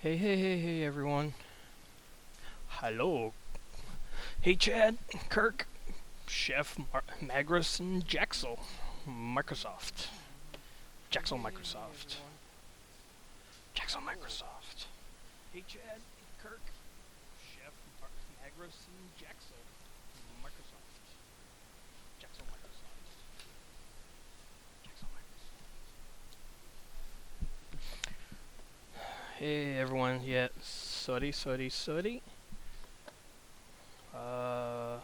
Hey everyone. Hello. Hey Chad, Kirk, Chef Magris, and Jaxel. Microsoft. Jaxel Microsoft. Jaxel Microsoft. Hey Chad, Kirk, Chef Magris, and Jaxel. Microsoft. Jaxel Microsoft. Jaxel Microsoft. Hey everyone, yeah, sorry. Uh,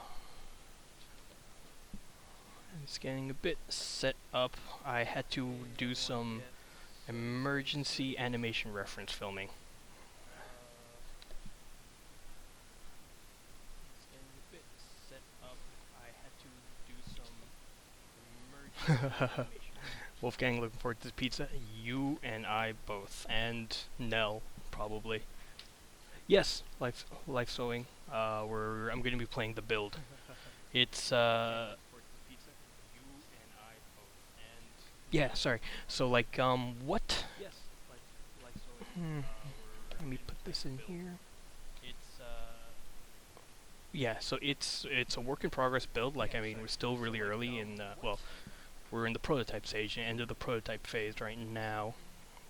it's getting a bit set up. I had to do some emergency animation reference filming. Wolfgang, looking forward to the pizza. You and I both, and Nell probably. Yes, life sewing. I'm going to be playing the build. It's yeah, sorry. So what? Hmm. Let me put this in here. Yeah, so it's a work in progress build. Like I mean, we're still really early in well, we're in the prototype stage, end of the prototype phase right now.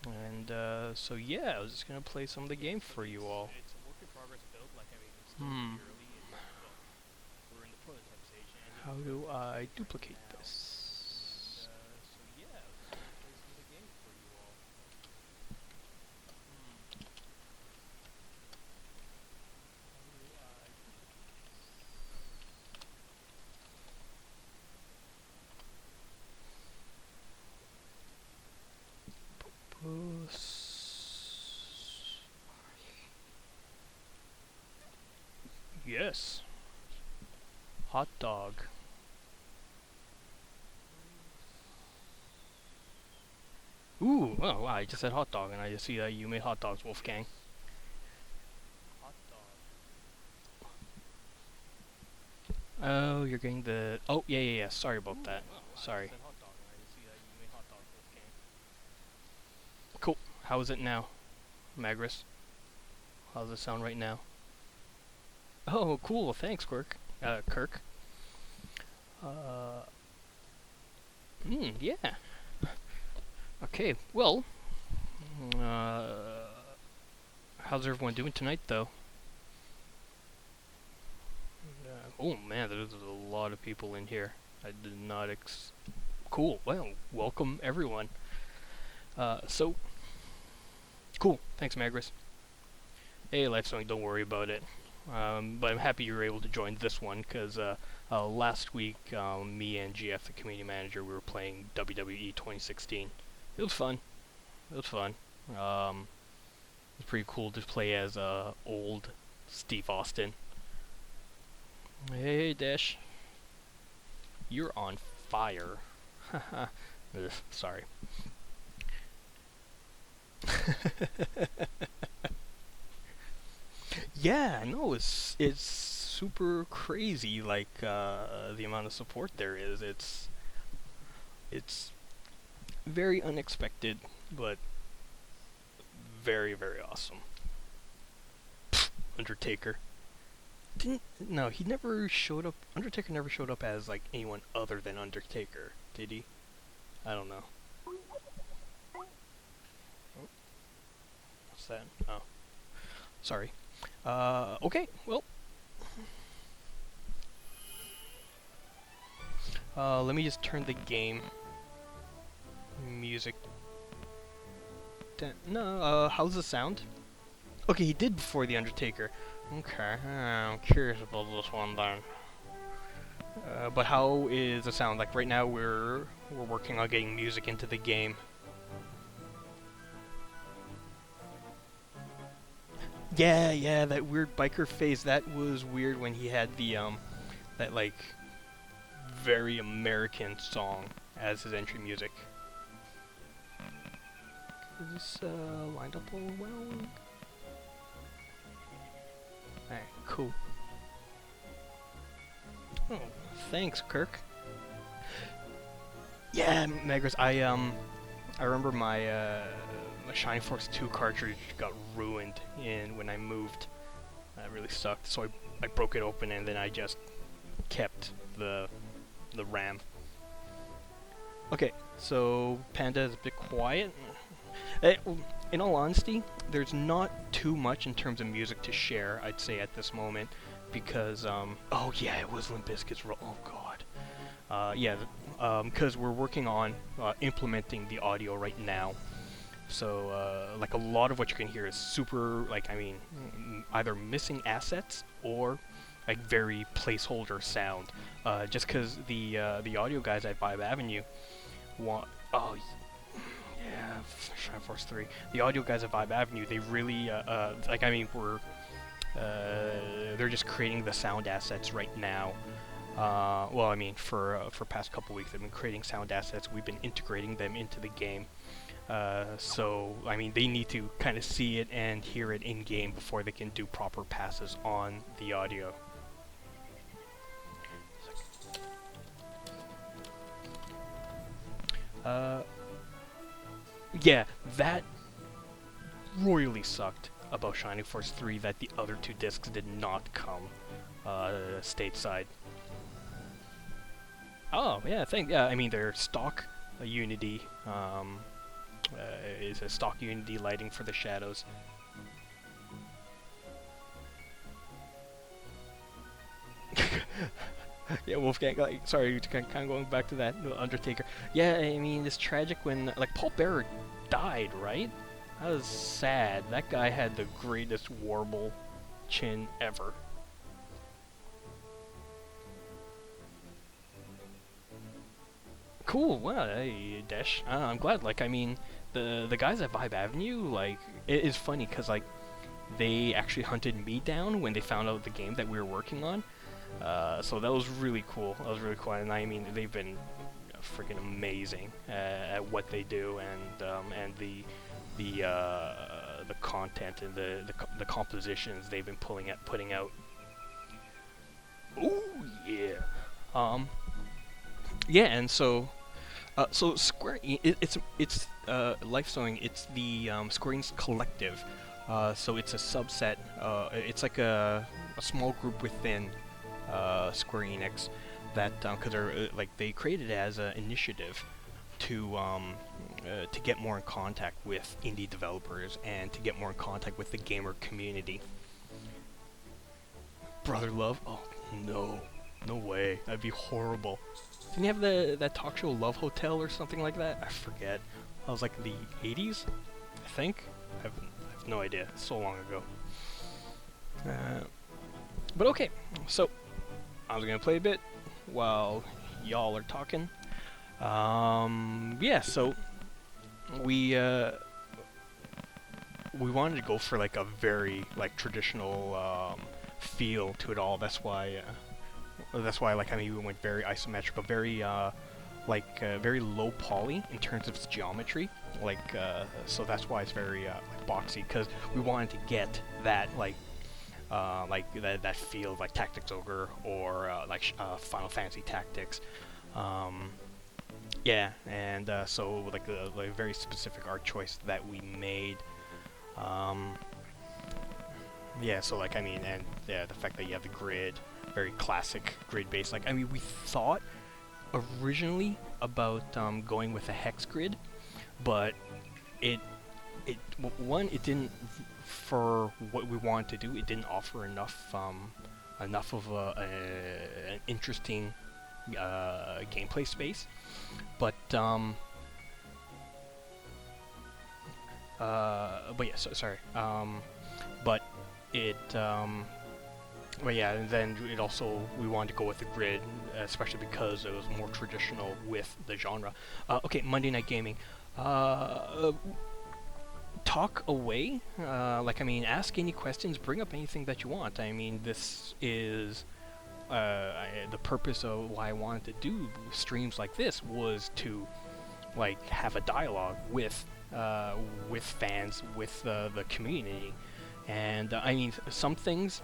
And so yeah, I was just gonna play some of the game for you all. Hmm. How do I duplicate this? Yes. Hot dog. Ooh, oh wow, I just said hot dog and I just see that you made hot dogs, Wolfgang. Oh, you're getting the... Oh, yeah. Sorry about that. Sorry. Cool. How is it now, Magris? How's it sound right now? Oh, cool. Thanks, Kirk. Uh, yeah. Okay, well, uh, how's everyone doing tonight, though? Oh man, there's a lot of people in here. I did not Cool. Well, welcome everyone. So cool. Thanks, Magris. Hey, Life Song, don't worry about it. But I'm happy you were able to join this one because last week, me and GF, the community manager, we were playing WWE 2016. It was fun. It was fun. It was pretty cool to play as old Steve Austin. Hey, Dash. You're on fire. Haha. Sorry. Yeah, no, it's super crazy. Like the amount of support there is. It's very unexpected, but very awesome. Undertaker. Didn't no, he never showed up. Undertaker never showed up as like anyone other than Undertaker, did he? I don't know. Oh, what's that? Oh, sorry. Okay, well. Let me just turn the game music down. No, how's the sound? Okay, he did before the Undertaker. Okay, I'm curious about this one then. But how is the sound? Like right now, we're working on getting music into the game. Yeah, that weird biker phase. That was weird when he had the that like very American song as his entry music. Is this lined up all well? Alright, cool. Oh, thanks, Kirk. Yeah, Megris, I remember my the Shining Force 2 cartridge got ruined when I moved. That really sucked. So I broke it open and then I just kept the RAM. Okay, so Panda is a bit quiet. In all honesty, there's not too much in terms of music to share, I'd say, at this moment, because oh yeah, it was Limp Bizkit's oh god. Yeah, because we're working on implementing the audio right now. So like a lot of what you can hear is super, like, I mean, either missing assets or like very placeholder sound. Just because the audio guys at Vibe Avenue want, oh yeah, Shining Force 3. The audio guys at Vibe Avenue, they really like, I mean, they're just creating the sound assets right now. Well, I mean, for past couple weeks, they've been creating sound assets. We've been integrating them into the game. So, I mean, they need to kind of see it and hear it in game before they can do proper passes on the audio. Yeah, that royally sucked about Shining Force 3, that the other two discs did not come stateside. Oh, yeah, I mean, they're stock Unity, is a stock Unity lighting for the shadows. Yeah, Wolfgang, like, sorry, kind of going back to that, Undertaker. Yeah, I mean, it's tragic when, like, Paul Bearer died, right? That was sad. That guy had the greatest warble chin ever. Cool, wow, hey, Desh. I'm glad, like, I mean, the guys at Vibe Avenue, like, it is funny, because, like, they actually hunted me down when they found out the game that we were working on. So that was really cool. That was really cool, and I mean, they've been freaking amazing at what they do, and the content and the compositions they've been putting out. Oh yeah. Yeah, and so Square it's Lifesewing. It's the Square Enix Collective. So it's a subset. It's like a small group within Square Enix that because they're like they created it as an initiative to get more in contact with indie developers and to get more in contact with the gamer community. Brother Love? Oh no, no way. That'd be horrible. Didn't you have that talk show Love Hotel or something like that? I forget. That was like the 80s, I think. I have no idea. So long ago. But okay, so I was gonna play a bit while y'all are talking. Yeah, so we wanted to go for like a very like traditional feel to it all. That's why like I mean we went very isometric, but very very low poly in terms of its geometry. Like so that's why it's very like boxy, because we wanted to get that like that feel of like Tactics Ogre or Final Fantasy Tactics. Yeah, and so like the very specific art choice that we made. Yeah, so like I mean, and yeah, the fact that you have the grid, very classic grid based. Like I mean, we thought originally about going with a hex grid, but it didn't, for what we wanted to do, it didn't offer enough of an interesting gameplay space. But yeah, sorry. But it well, yeah, and then it also, we wanted to go with the grid, especially because it was more traditional with the genre. Okay, Monday Night Gaming. Talk away. Like, I mean, ask any questions, bring up anything that you want. I mean, this is the purpose of why I wanted to do streams like this, was to like have a dialogue with fans, with the community. And I mean, some things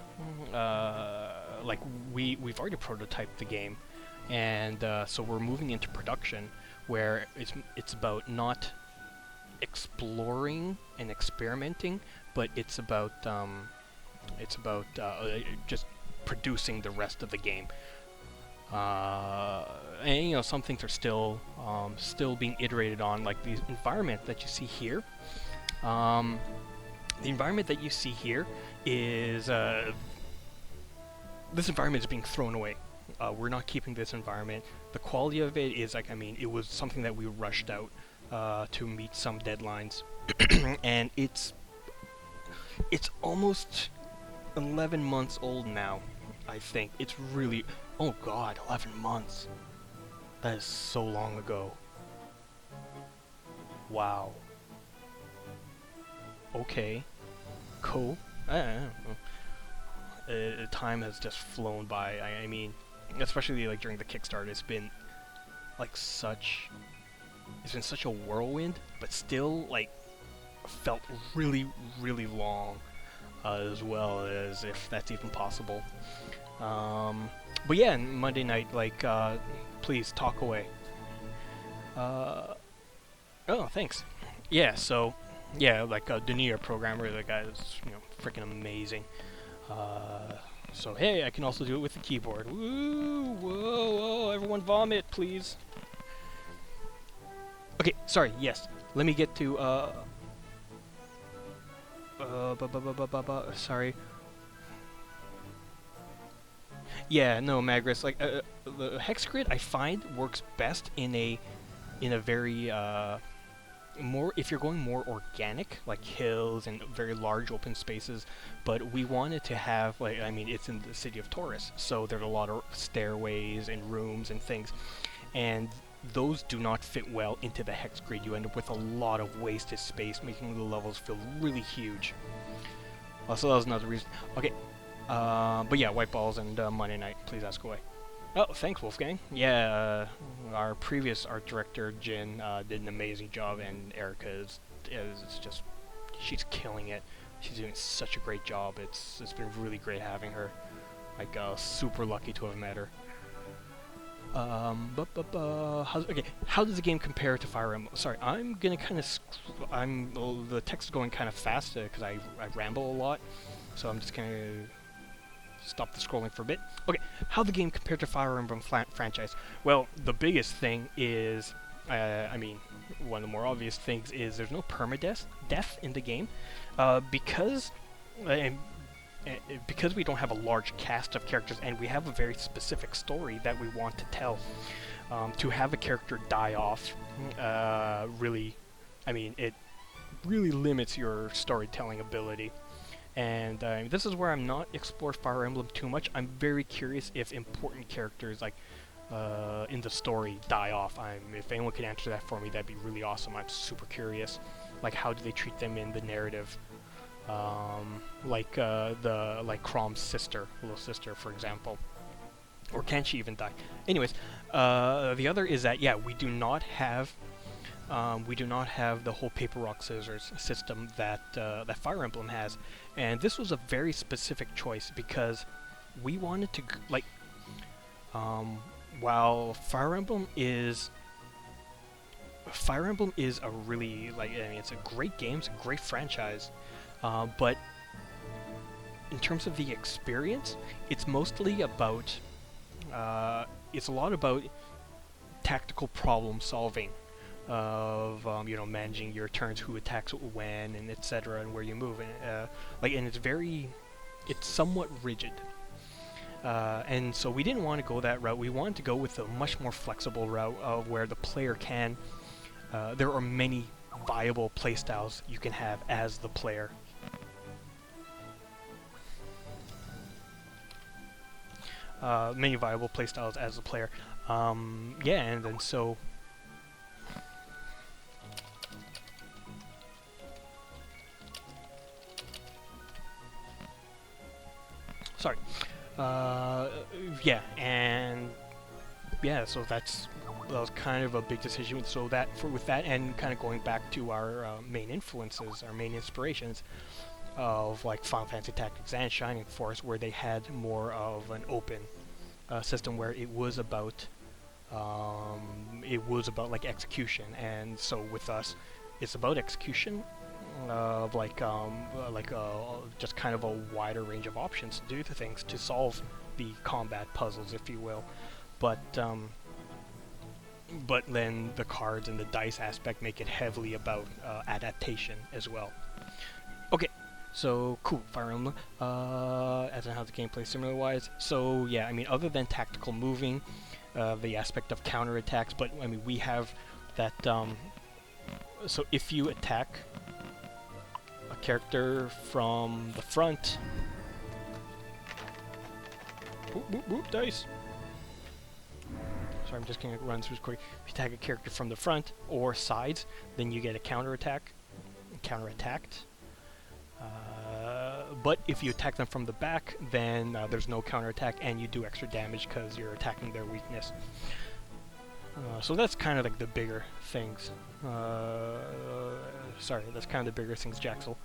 like we've already prototyped the game, and so we're moving into production, where it's about not exploring and experimenting, but it's about just producing the rest of the game. And you know, some things are still being iterated on, like the environment that you see here. The environment that you see here is this environment is being thrown away. We're not keeping this environment. The quality of it is like, I mean, it was something that we rushed out to meet some deadlines, and it's almost 11 months old now. I think it's really, oh god, 11 months. That is so long ago. Wow. Okay. Cool. I don't know. Time has just flown by. I mean, especially like during the Kickstarter, it's been such a whirlwind, but still like felt really, really long, as well, as if that's even possible. But yeah, Monday night, like, please talk away. Oh, thanks. Yeah, so, yeah, like, the New York programmer, the guy is, you know, freaking amazing. So, hey, I can also do it with the keyboard. Woo! Whoa, whoa, everyone vomit, please. Okay, sorry, yes. Let me get to, sorry. Yeah, no, Magris, like, the hex grid I find works best in a very, more, if you're going more organic, like hills and very large open spaces, but we wanted to have, like, I mean, it's in the city of Taurus, so there's a lot of stairways and rooms and things, and those do not fit well into the hex grid. You end up with a lot of wasted space, making the levels feel really huge. So that was another reason. Okay, but yeah, white balls and Monday night, please ask away. Oh, thanks, Wolfgang. Yeah, our previous art director, Jin, did an amazing job, and Erica is just, she's killing it. She's doing such a great job. It's been really great having her. Like, super lucky to have met her. Okay, how does the game compare to Fire Emblem? Sorry, I'm gonna kind of the text is going kind of fast because I ramble a lot, so I'm just gonna stop the scrolling for a bit. Okay, how the game compared to Fire Emblem franchise? Well, the biggest thing is, I mean, one of the more obvious things is there's no permadeath in the game, because we don't have a large cast of characters and we have a very specific story that we want to tell. To have a character die off, really, I mean, it really limits your storytelling ability. And this is where I'm not explore Fire Emblem too much. I'm very curious if important characters, like, in the story die off. If anyone can answer that for me, that'd be really awesome. I'm super curious. Like, how do they treat them in the narrative? Like Chrom's sister, little sister, for example. Or can she even die? Anyways, the other is that, yeah, we do not have the whole paper rock scissors system that that Fire Emblem has, and this was a very specific choice because we wanted to while Fire Emblem is a really, like, I mean, it's a great game, it's a great franchise, but in terms of the experience, it's mostly about it's a lot about tactical problem solving, of you know, managing your turns, who attacks when, and etc., and where you move, and and it's somewhat rigid, and so we didn't want to go that route. We wanted to go with a much more flexible route of where the player can there are many viable playstyles you can have as the player. Many viable playstyles as a player. Yeah, and then so sorry. Yeah, and yeah, so that was kind of a big decision. So with that, and kind of going back to our main influences, our main inspirations of, like, Final Fantasy Tactics and Shining Force, where they had more of an open system where it was about like execution, and so with us, it's about execution of just kind of a wider range of options to do the things to solve the combat puzzles, if you will. But then the cards and the dice aspect make it heavily about adaptation as well. Okay, so cool, Fire Emblem. As in how the gameplay similar wise. So yeah, I mean, other than tactical moving, the aspect of counterattacks, but I mean, we have that. So if you attack a character from the front, whoop, whoop, whoop, dice. Sorry, I'm just going to run through this quick. If you attack a character from the front or sides, then you get a counterattacked. But if you attack them from the back, then there's no counterattack, and you do extra damage because you're attacking their weakness. So that's kind of like the bigger things. Sorry, that's kind of the bigger things, Jaxel.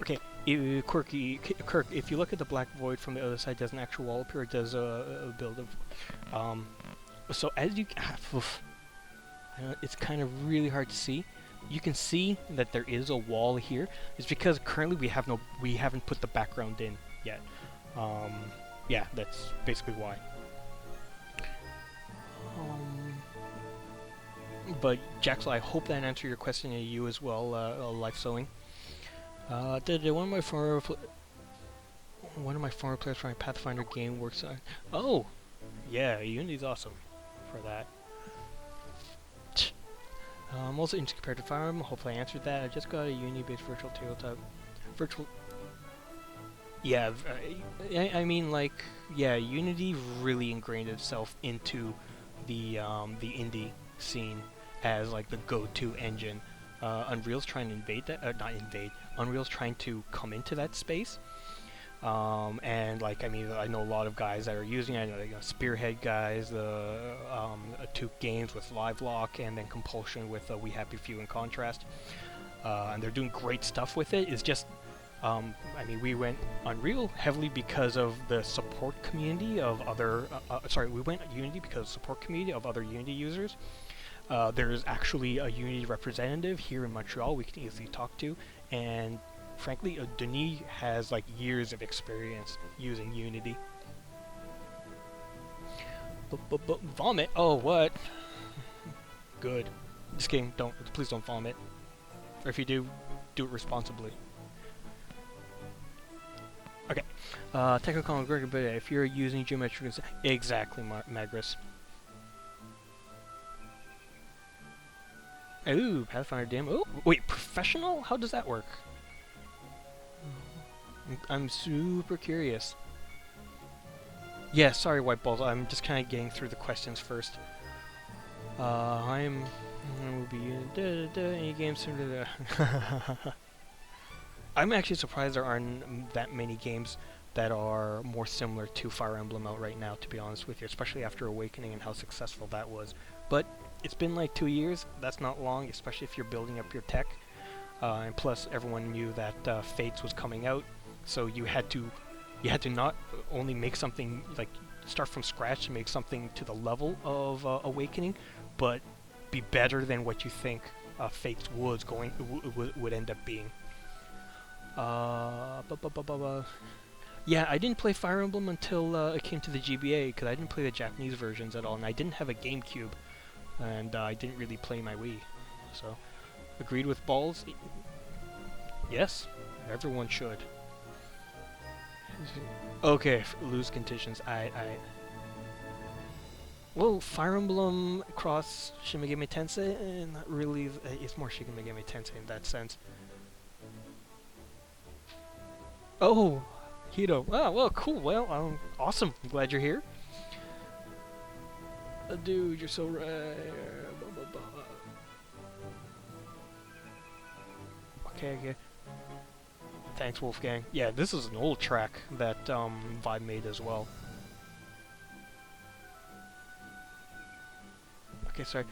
Okay, Kirk, if you look at the black void from the other side, does an actual wall appear? It does a build of... so as you... it's kind of really hard to see. You can see that there is a wall here. It's because currently we haven't put the background in yet. Yeah, that's basically why. But Jaxel, I hope that answered your question to you as well, Life Sewing. One of my former players from my Pathfinder game works on... Oh! Yeah, Unity's awesome for that. I'm also interested compared to Fire Emblem. Hopefully I answered that. I just got a Unity-based virtual tabletop. Yeah, I mean, like, yeah, Unity really ingrained itself into the indie scene as like the go-to engine. Unreal's trying to invade that, not invade. Unreal's trying to come into that space. And like, I mean, I know a lot of guys that are using it. I know, Spearhead guys, the Took Games with Live Lock, and then Compulsion with We Happy Few and Contrast. And they're doing great stuff with it. It's just, I mean, we went Unreal heavily because of the support community of other. We went Unity because of the support community of other Unity users. There's actually a Unity representative here in Montreal we can easily talk to, and frankly, Denis has like years of experience using Unity. Vomit? Oh, what? Good. Just kidding. Please don't vomit. Or if you do it responsibly. Okay. Technical but if you're using geometric, exactly, Magris. Ooh, Pathfinder demo. Oh, wait, professional? How does that work? I'm super curious. Yeah, sorry, White Balls. I'm just kind of getting through the questions first. I'm any games similar to I'm actually surprised there aren't that many games that are more similar to Fire Emblem out right now, to be honest with you, especially after Awakening and how successful that was. But it's been like 2 years. That's not long, especially if you're building up your tech. And plus, everyone knew that Fates was coming out, so you had to not only make something like start from scratch to make something to the level of Awakening, but be better than what you think Fates would end up being. Yeah, I didn't play Fire Emblem until it came to the GBA, because I didn't play the Japanese versions at all, and I didn't have a GameCube, and I didn't really play my Wii. So, agreed with Balls? Yes, everyone should. Okay, lose conditions. Well, Fire Emblem cross Shin Megami Tensei, not really. It's more Shin Megami Tensei in that sense. Oh, Hito. Oh, well, cool. Well, awesome. I'm glad you're here. Dude, you're so rare. Okay. Thanks, Wolfgang. Yeah, this is an old track that Vibe made as well. Okay, sorry.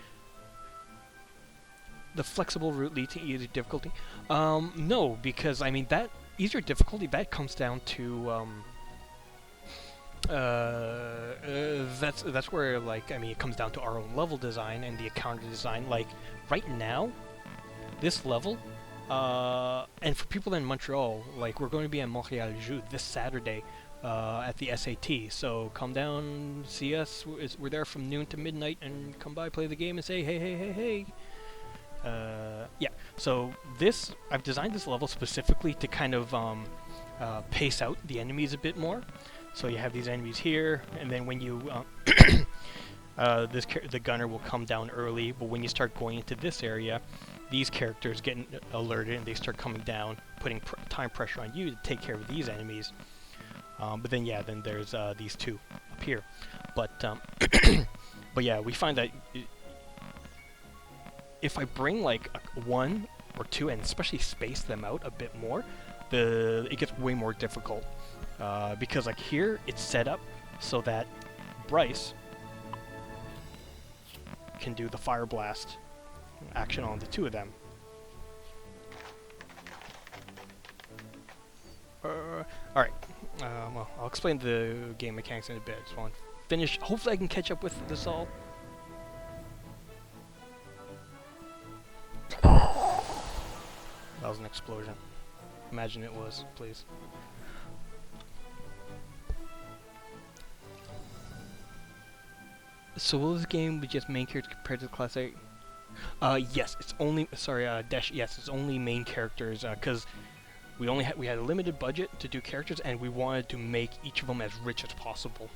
The flexible route leads to easier difficulty? No, because, I mean, that easier difficulty, that comes down to that's where, like, I mean, it comes down to our own level design and the encounter design. Like, right now, this level, and for people in Montreal, like, we're going to be at Montreal Jeu this Saturday at the SAT. So come down, see us. We're there from noon to midnight, and come by, play the game, and say, hey, hey, hey, hey. Yeah. So I've designed this level specifically to kind of pace out the enemies a bit more. So you have these enemies here, and then when you the gunner will come down early, but when you start going into this area, these characters get alerted and they start coming down, putting time pressure on you to take care of these enemies. But then then there's these two up here. But but yeah, we find that if I bring like one or two, and especially space them out a bit more, it gets way more difficult. Because like here, it's set up so that Bryce can do the fire blast action on the two of them. Alright, well, I'll explain the game mechanics in a bit. Just want to finish. Hopefully I can catch up with this all. That was an explosion. Imagine it was, please. So will this game be just main characters compared to the Class 8? Yes, it's only, yes, it's only main characters, because we had a limited budget to do characters, and we wanted to make each of them as rich as possible.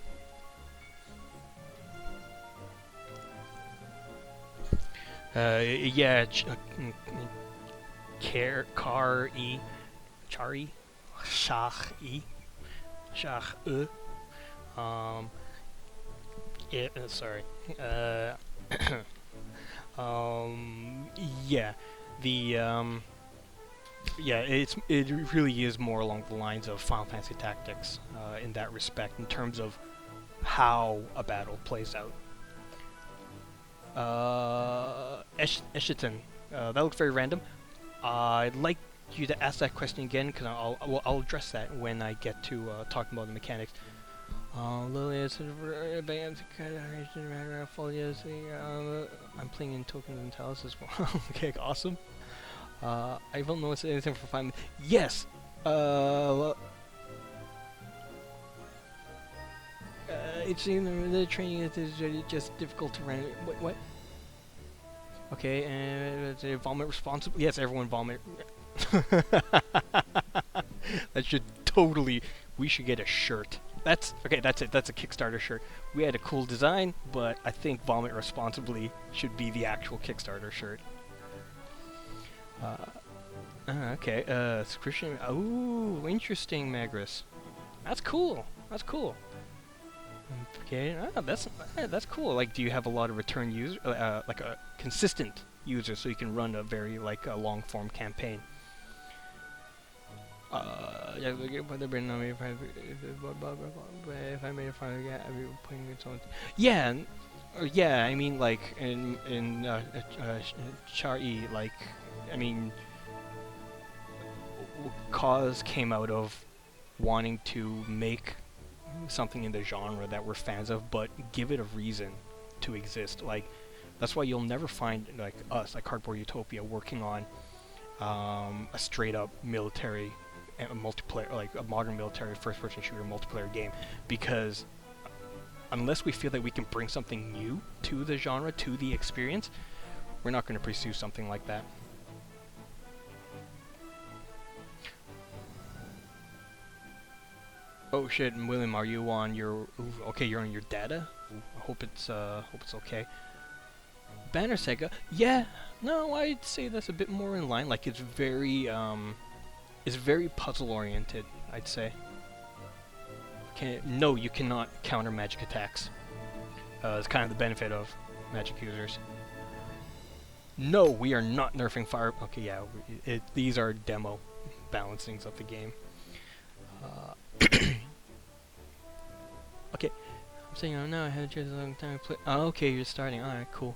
Yeah, Chari, Shach-E, yeah, sorry. Yeah, yeah, it really is more along the lines of Final Fantasy Tactics in that respect, in terms of how a battle plays out. Eshiton, that looks very random. I'd like you to ask that question again, because I'll address that when I get to talking about the mechanics. Lily is I'm playing in Tokens and Talos as well. Okay, awesome. I don't know anything for 5 minutes. Yes! It seems the training is just difficult to run. What? Okay, and vomit responsible. Yes, everyone vomit. That should totally. We should get a shirt. That's okay. That's it. That's a Kickstarter shirt. We had a cool design, but I think vomit responsibly should be the actual Kickstarter shirt. Okay. Subscription. Oh, interesting, Magris. That's cool. That's cool. Okay. That's cool. Like, do you have a lot of return users, like a consistent user, so you can run a very a long form campaign? If I made a final, yeah, I'd be playing its own. Yeah, yeah. I mean, like in Chari, like, I mean, Cause came out of wanting to make something in the genre that we're fans of, but give it a reason to exist. Like, that's why you'll never find like us, like Cardboard Utopia, working on a straight up military. A multiplayer, like a modern military first-person shooter multiplayer game, because unless we feel that we can bring something new to the genre, to the experience, we're not going to pursue something like that. Oh shit, William, are you on your? Okay, you're on your data. I hope it's okay. Banner Sega, yeah, no, I'd say that's a bit more in line. Like, it's very puzzle oriented, I'd say. No, you cannot counter magic attacks. It's kind of the benefit of magic users. No, we are not nerfing fire. Okay, yeah, these are demo balancings of the game. Okay, I'm saying, oh no, I had just a long time to play. Oh, okay, you're starting. Alright, cool.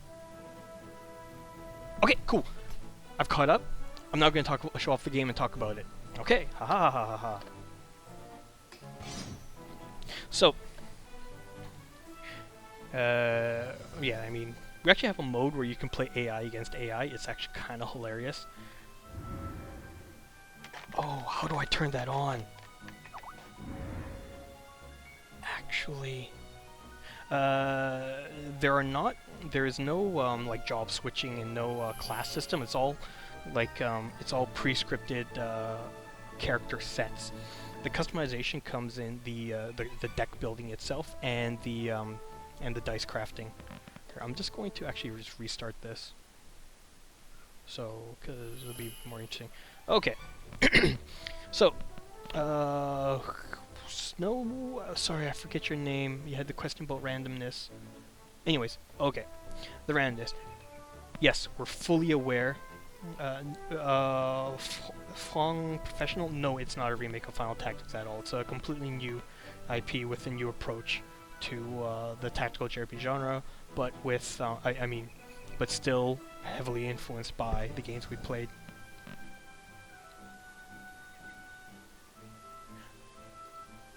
Okay, cool. I've caught up. I'm now going to show off the game and talk about it. Okay, ha ha ha ha ha. So, Yeah, I mean, we actually have a mode where you can play AI against AI. It's actually kind of hilarious. Oh, how do I turn that on? Actually, there is no like job switching and no class system. It's all like it's all pre-scripted character sets. The customization comes in the deck building itself and the dice crafting. Here, I'm just going to actually just restart this, so because it'll be more interesting. Okay, so Snow. Sorry, I forget your name. You had the question about randomness. Anyways, okay, the randomness. Yes, we're fully aware. Fong Professional? No, it's not a remake of Final Tactics at all. It's a completely new IP with a new approach to the tactical JRPG genre, but with, I mean, but still heavily influenced by the games we played.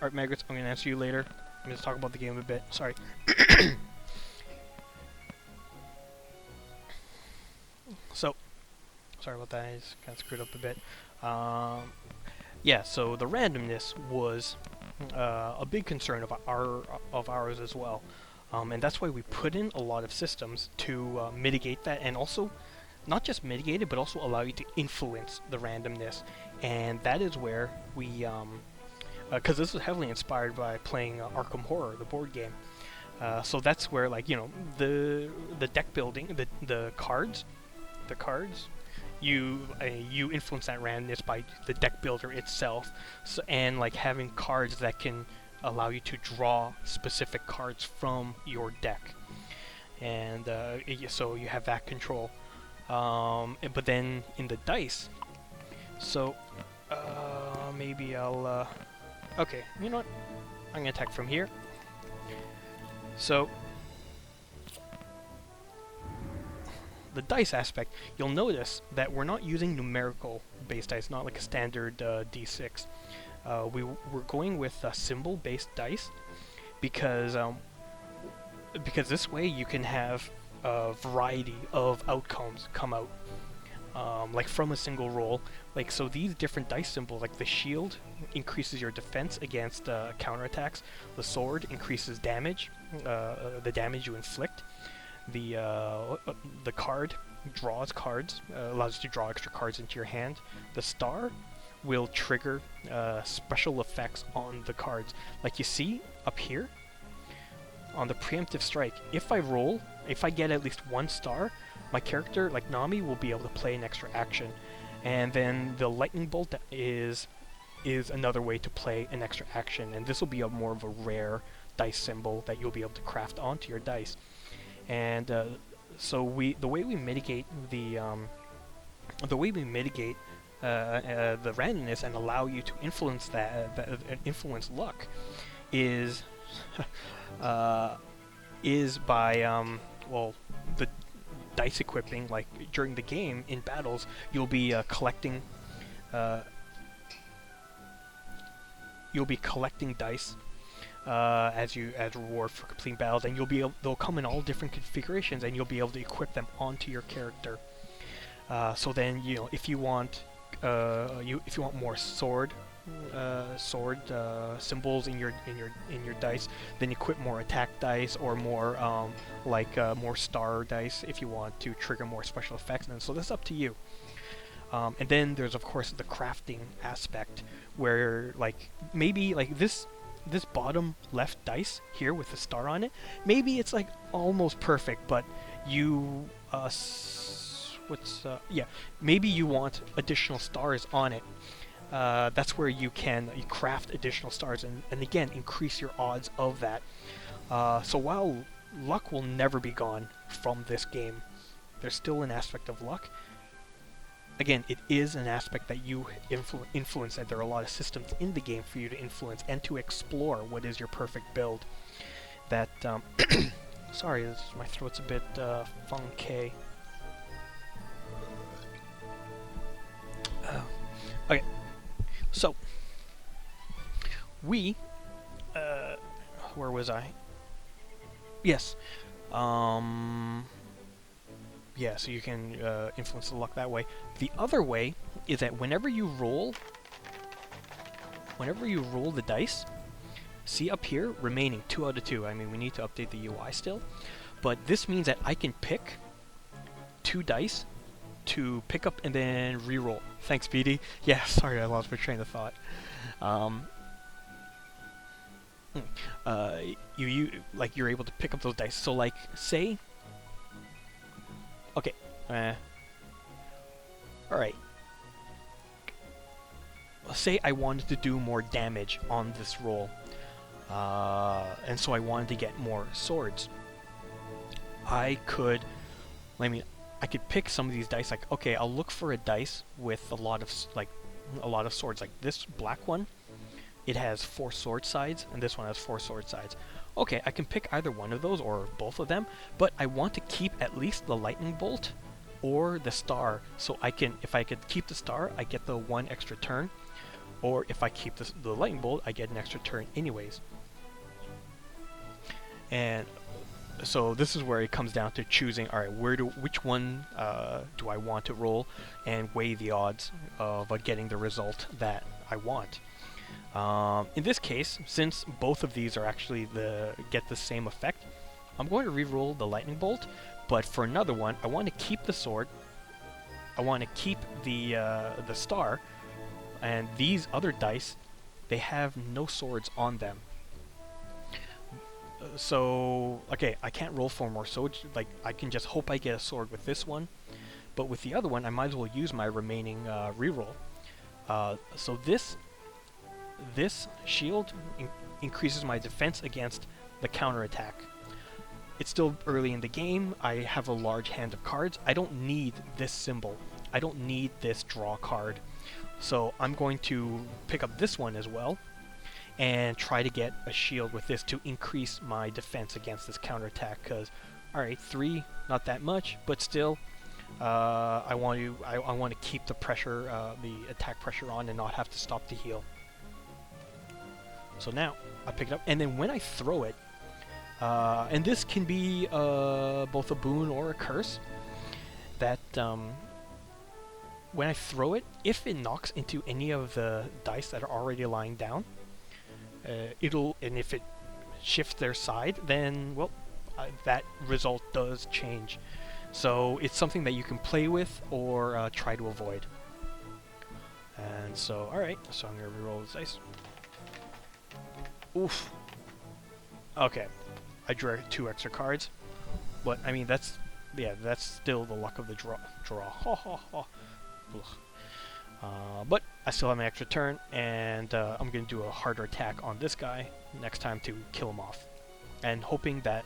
Alright, Margaret, I'm going to answer you later. I'm going to talk about the game a bit. Sorry. So, sorry about that, I just got screwed up a bit. Yeah, so the randomness was a big concern of ours as well. And that's why we put in a lot of systems to mitigate that, and also not just mitigate it, but also allow you to influence the randomness. And that is where we, because this was heavily inspired by playing Arkham Horror, the board game. So that's where, like, you know, the deck building, the cards, you influence that randomness by the deck builder itself, so, and like having cards that can allow you to draw specific cards from your deck, and so you have that control. But then in the dice, so maybe I'll okay, you know what? I'm gonna attack from here. So the dice aspect, you'll notice that we're not using numerical based dice, not like a standard D6. We're going with symbol based dice because this way you can have a variety of outcomes come out, like from a single roll. Like, so these different dice symbols, like the shield increases your defense against counterattacks, the sword increases damage, the damage you inflict, the card draws cards, allows you to draw extra cards into your hand. The star will trigger special effects on the cards. Like you see up here on the preemptive strike, if I get at least one star, my character, like Nami, will be able to play an extra action. And then the lightning bolt is another way to play an extra action, and this will be a more of a rare dice symbol that you'll be able to craft onto your dice. And so the way we mitigate the randomness and allow you to influence influence luck is by well, the dice equipping. Like during the game in battles, you'll be collecting dice as reward for completing battles, and they'll come in all different configurations, and you'll be able to equip them onto your character. So then, you know, if you want more sword symbols in your dice, then equip more attack dice, or more more star dice if you want to trigger more special effects. And so that's up to you. And then there's of course the crafting aspect, where like maybe like this bottom left dice here with the star on it, maybe it's like almost perfect, but you maybe you want additional stars on it. That's where you craft additional stars and again increase your odds of that. So while luck will never be gone from this game, there's still an aspect of luck. Again, it is an aspect that you influence, and there are a lot of systems in the game for you to influence and to explore what is your perfect build. That sorry, my throat's a bit funky. Okay, so we where was I? Yes. Um, yeah, so you can influence the luck that way. The other way is that whenever you roll the dice, see up here, remaining 2 out of 2. I mean, we need to update the UI still, but this means that I can pick 2 dice to pick up and then re-roll. Thanks, BD. Yeah, sorry, I lost my train of thought. You're able to pick up those dice. So like, say, okay, all right. Say I wanted to do more damage on this roll, and so I wanted to get more swords. I could pick some of these dice. Like, okay, I'll look for a dice with a lot of swords. Like this black one, it has 4 sword sides, and this one has 4 sword sides. Okay, I can pick either one of those or both of them, but I want to keep at least the lightning bolt or the star, so if I could keep the star, I get the 1 extra turn, or if I keep the lightning bolt, I get an extra turn anyways. And so this is where it comes down to choosing, alright, which one do I want to roll, and weigh the odds of getting the result that I want. In this case, since both of these are actually get the same effect, I'm going to re-roll the lightning bolt, but for another one, I want to keep the sword, I want to keep the star, and these other dice, they have no swords on them. So, okay, I can't roll for more swords, like, I can just hope I get a sword with this one, but with the other one, I might as well use my remaining reroll. So this shield increases my defense against the counterattack. It's still early in the game, I have a large hand of cards, I don't need this symbol, I don't need this draw card, so I'm going to pick up this one as well, and try to get a shield with this to increase my defense against this counterattack, because, alright, 3, not that much, but still, I want to keep the pressure, the attack pressure on and not have to stop to heal. So now, I pick it up, and then when I throw it, and this can be both a boon or a curse, that when I throw it, if it knocks into any of the dice that are already lying down, and if it shifts their side, then, well, that result does change. So it's something that you can play with or try to avoid. And so, alright, so I'm going to reroll this dice. Oof. Okay, I drew 2 extra cards, but I mean that's still the luck of the draw. Ha ha ha. But I still have an extra turn, and I'm going to do a harder attack on this guy next time to kill him off, and hoping that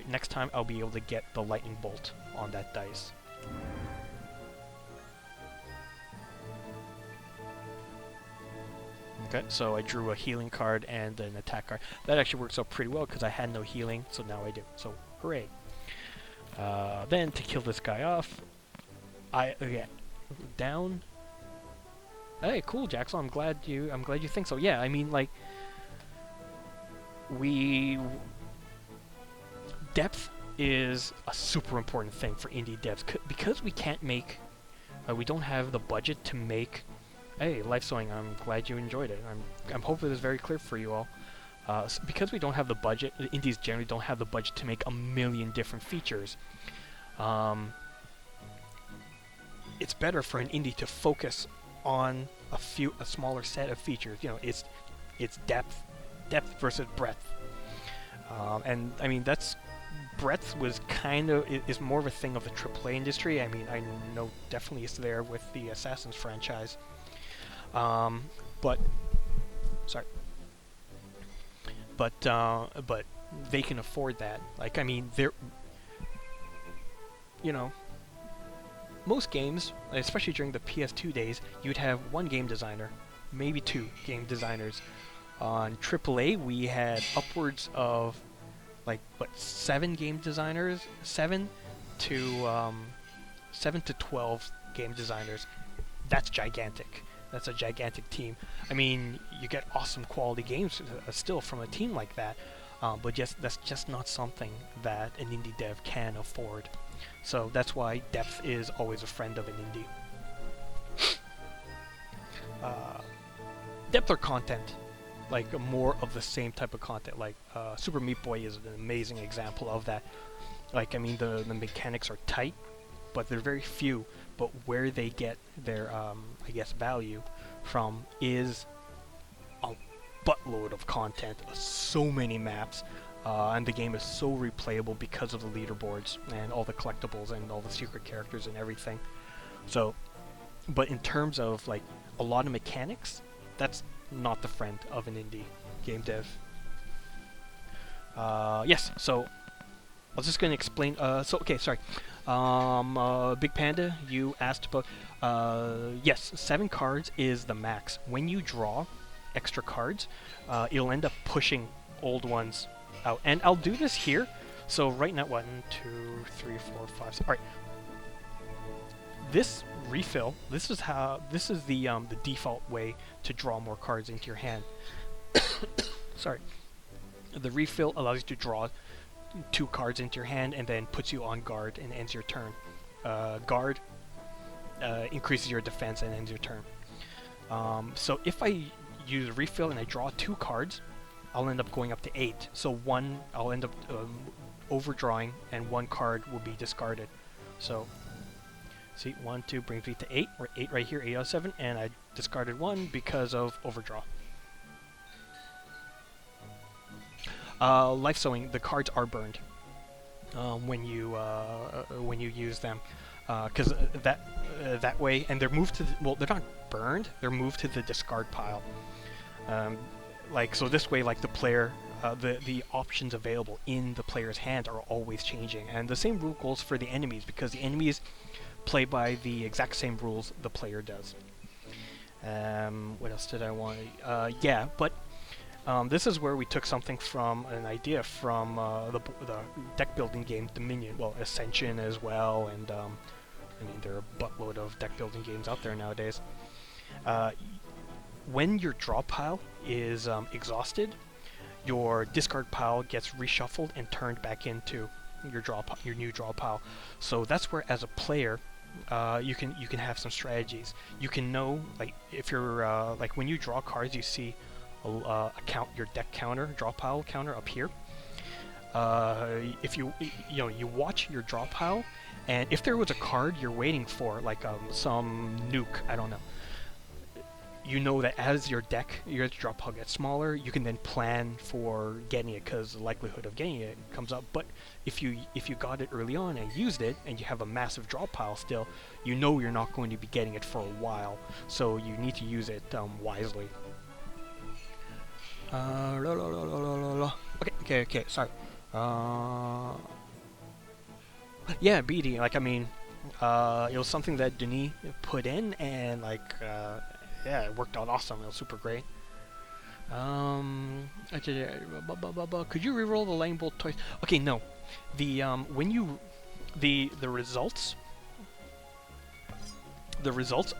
next time I'll be able to get the lightning bolt on that dice. Okay, so I drew a healing card and an attack card. That actually works out pretty well because I had no healing, so now I do. So, hooray. Then, to kill this guy off, down. Hey, cool, Jackson. I'm glad you think so. Yeah, I mean, like, depth is a super important thing for indie devs because we can't make, we don't have the budget to make. Hey, Life Sewing, I'm glad you enjoyed it. I'm hoping it's very clear for you all. Because we don't have the budget, indies generally don't have the budget to make a million different features. It's better for an indie to focus on a smaller set of features. You know, it's depth versus breadth. And I mean breadth was is more of a thing of the AAA industry. I mean, I know definitely it's there with the Assassin's franchise. But they can afford that. Like, I mean, most games, especially during the PS2 days, you'd have 1 game designer, maybe 2 game designers. On AAA, we had upwards of 7 game designers, 7 to 12 game designers. That's gigantic. That's a gigantic team. I mean, you get awesome quality games still from a team like that. but that's just not something that an indie dev can afford. So that's why depth is always a friend of an indie. Depth or content, like more of the same type of content. Like Super Meat Boy is an amazing example of that. Like, I mean, the mechanics are tight, but they're very few. But where they get their, I guess, value from is a buttload of content, so many maps, and the game is so replayable because of the leaderboards and all the collectibles and all the secret characters and everything. So, but in terms of like a lot of mechanics, that's not the friend of an indie game dev. Yes, so I was just going to explain. Okay, sorry. Big Panda, you asked about. Yes, 7 cards is the max. When you draw extra cards, it'll end up pushing old ones out. And I'll do this here. So right now, 1, 2, 3, 4, 5, 6. All right. This refill. This is the default way to draw more cards into your hand. Sorry. The refill allows you to draw 2 cards into your hand and then puts you on guard and ends your turn. Guard increases your defense and ends your turn. So if I use refill and I draw 2 cards, I'll end up going up to 8. So I'll end up overdrawing, and 1 card will be discarded. So see, 1, 2 brings me to 8, or 8 right here, 8 out of 7, and I discarded 1 because of overdraw. Life sowing, the cards are burned when you use them, because that way, and they're moved to they're not burned, they're moved to the discard pile. Like, so this way, like, the player, the options available in the player's hand are always changing, and the same rule goes for the enemies, because the enemies play by the exact same rules the player does. What else did I want? Yeah, but this is where we took something from an idea from the deck building game Dominion, well, Ascension as well, and I mean, there are a buttload of deck building games out there nowadays. When your draw pile is exhausted, your discard pile gets reshuffled and turned back into your new draw pile. So that's where, as a player, you can have some strategies. You can know, like, if you're like, when you draw cards, you see your deck counter, draw pile counter up here. If you watch your draw pile, and if there was a card you're waiting for, like some nuke, I don't know, you know that as your draw pile gets smaller, you can then plan for getting it, because the likelihood of getting it comes up. But if you got it early on and used it, and you have a massive draw pile still, you know you're not going to be getting it for a while, so you need to use it wisely. Okay, sorry. Yeah, BD, like, I mean, it was something that Denis put in, and like, yeah, it worked out awesome. It was super great. Could you reroll the lightning bolt twice? Okay, no. The when you the results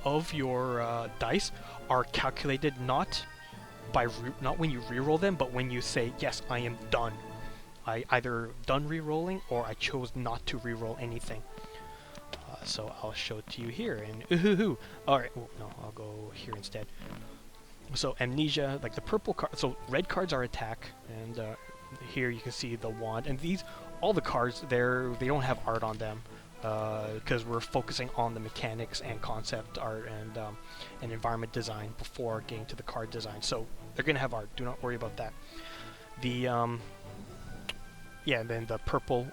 of your dice are calculated not when you reroll them, but when you say, yes, I am done. I either done rerolling or I chose not to reroll anything. So I'll show it to you here. And alright, no, I'll go here instead. So Amnesia, like the purple card, so red cards are attack, and here you can see the wand. And all the cards, they don't have art on them, because we're focusing on the mechanics and concept art and environment design before getting to the card design. So they're gonna have art. Do not worry about that. Yeah, and then the purple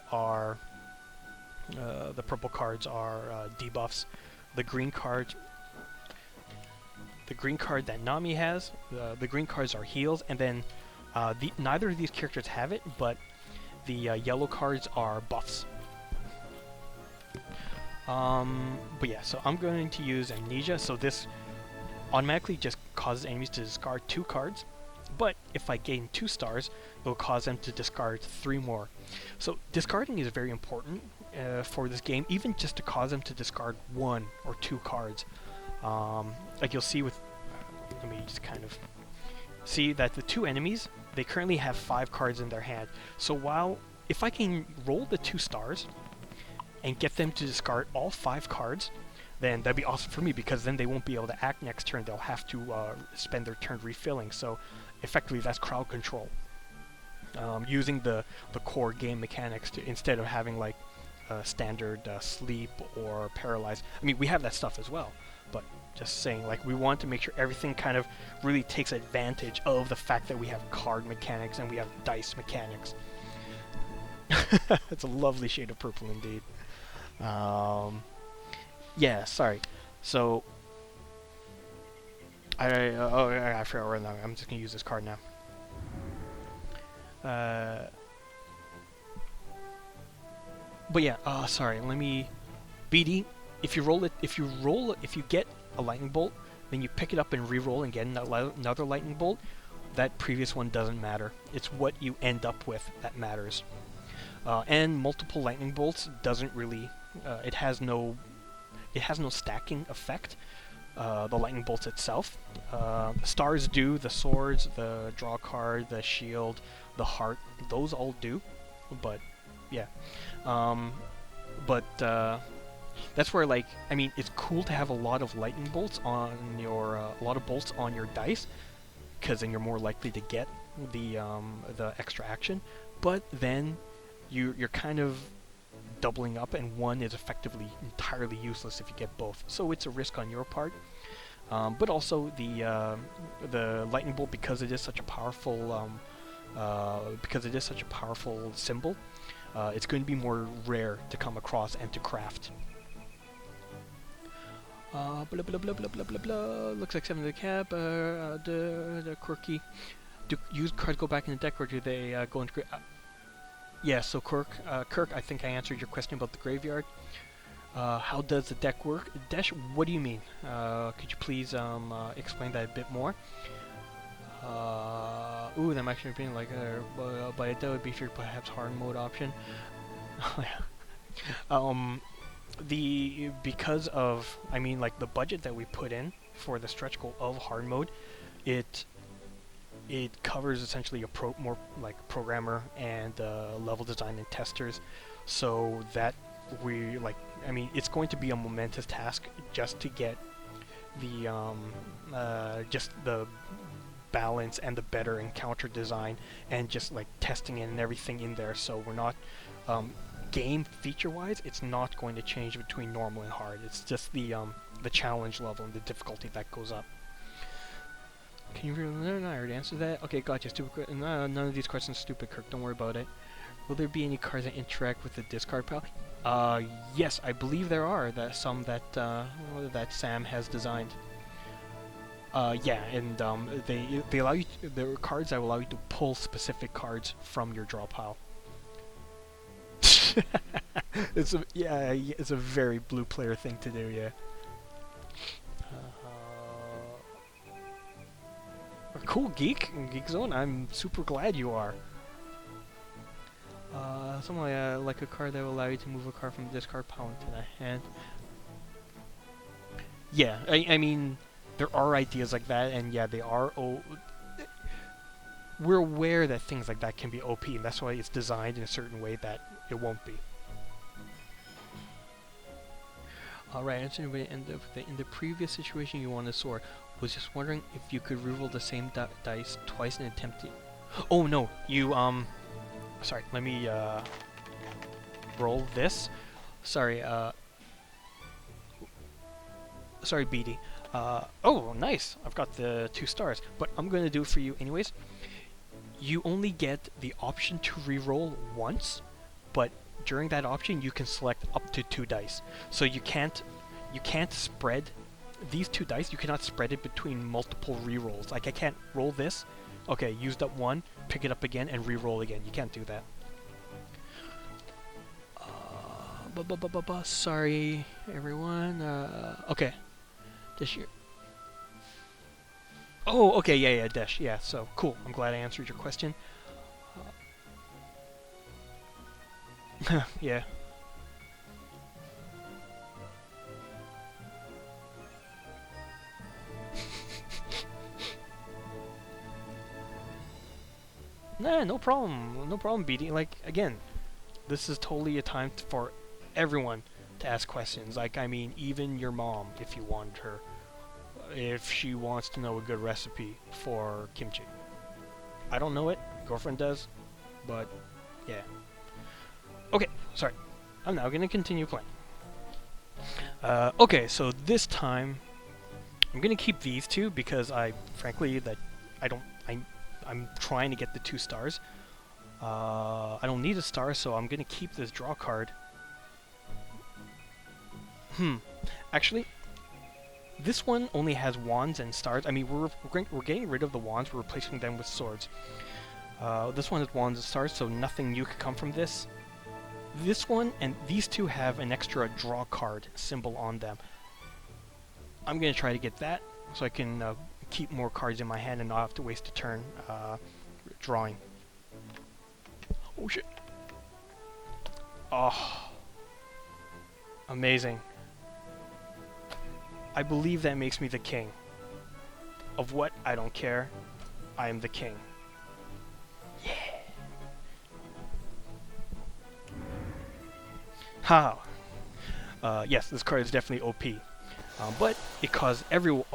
cards are debuffs. The green card that Nami has, the green cards are heals, and then neither of these characters have it, but the yellow cards are buffs. But yeah, so I'm going to use Amnesia, so this automatically just causes enemies to discard 2 cards, but if I gain 2 stars, it will cause them to discard 3 more. So discarding is very important for this game, even just to cause them to discard 1 or 2 cards. Like you'll see with, let me just kind of see that the two enemies, they currently have 5 cards in their hand. So if I can roll the 2 stars and get them to discard all 5 cards, then that'd be awesome for me, because then they won't be able to act next turn. They'll have to spend their turn refilling. So effectively, that's crowd control. Using the core game mechanics instead of having like standard sleep or paralyze. I mean, we have that stuff as well, but just saying, like, we want to make sure everything kind of really takes advantage of the fact that we have card mechanics and we have dice mechanics. It's a lovely shade of purple indeed. Yeah, sorry. So I forgot where now. I'm just gonna use this card now. But yeah, sorry. Let me, BD. If you get a lightning bolt, then you pick it up and re-roll and get another lightning bolt. That previous one doesn't matter. It's what you end up with that matters. And multiple lightning bolts doesn't really. It has no stacking effect. The lightning bolts itself. The stars do. The swords, the draw card, the shield, the heart. Those all do. But yeah. That's where, like, I mean, it's cool to have a lot of lightning bolts on your a lot of bolts on your dice, because then you're more likely to get the extra action. But then you're kind of doubling up, and one is effectively entirely useless if you get both. So it's a risk on your part. But also the lightning bolt, because it is such a powerful symbol, it's going to be more rare to come across and to craft. Blah blah blah blah blah blah blah. Looks like 7 of the cap. The quirky. Do used cards go back in the deck, or do they go into? Yeah. So Kirk, I think I answered your question about the graveyard. How does the deck work? Desh, what do you mean? Could you please explain that a bit more? Ooh, that actually being like, but that would be for perhaps hard mode option. Because of, I mean, like, the budget that we put in for the stretch goal of hard mode, it covers essentially more like programmer and level design and testers, so that we, like, I mean, it's going to be a momentous task just to get the balance and the better encounter design and just like testing it and everything in there. So we're not game feature-wise, it's not going to change between normal and hard. It's just the challenge level and the difficulty that goes up. Can you really? No, I already answered that. Okay, gotcha. Stupid. None of these questions are stupid, Kirk. Don't worry about it. Will there be any cards that interact with the discard pile? Yes, I believe there are. Some that Sam has designed. Yeah, and they allow you. There are cards that will allow you to pull specific cards from your draw pile. It's a very blue player thing to do. Yeah. Cool, Geek Zone. I'm super glad you are. Something like a card that will allow you to move a card from the discard pile into the hand. Yeah, I mean, there are ideas like that, and yeah, they are. We're aware that things like that can be OP, and that's why it's designed in a certain way that it won't be. Alright, in the previous situation you won a sword. Was just wondering if you could reroll the same dice twice and attempt it. Oh no, you sorry, let me roll this. Sorry, sorry, BD. Oh, nice. I've got the 2 stars, but I'm going to do it for you anyways. You only get the option to reroll once, but during that option you can select up to 2 dice. So you can't spread these 2 dice. You cannot spread it between multiple rerolls. Like, I can't roll this. Okay, used up 1, pick it up again, and re-roll again. You can't do that. Sorry, everyone. Okay. This year. Oh, okay, yeah, Desh. Yeah, so, cool. I'm glad I answered your question. Yeah. No problem. No problem, BD. Like, again, this is totally a time for everyone to ask questions. Like, I mean, even your mom, if you wanted her, if she wants to know a good recipe for kimchi. I don't know it. Girlfriend does. But, yeah. Okay, sorry. I'm now going to continue playing. Okay, so this time I'm gonna keep these two because frankly, I'm trying to get the 2 stars. I don't need a star, so I'm gonna keep this draw card. Actually, this one only has wands and stars. I mean, we're getting rid of the wands. We're replacing them with swords. This one has wands and stars, so nothing new could come from this. This one and these two have an extra draw card symbol on them. I'm going to try to get that so I can keep more cards in my hand and not have to waste a turn drawing. Oh shit. Oh. Amazing. I believe that makes me the king. Of what? I don't care. I am the king. Yeah. How? Yes, this card is definitely OP. But it caused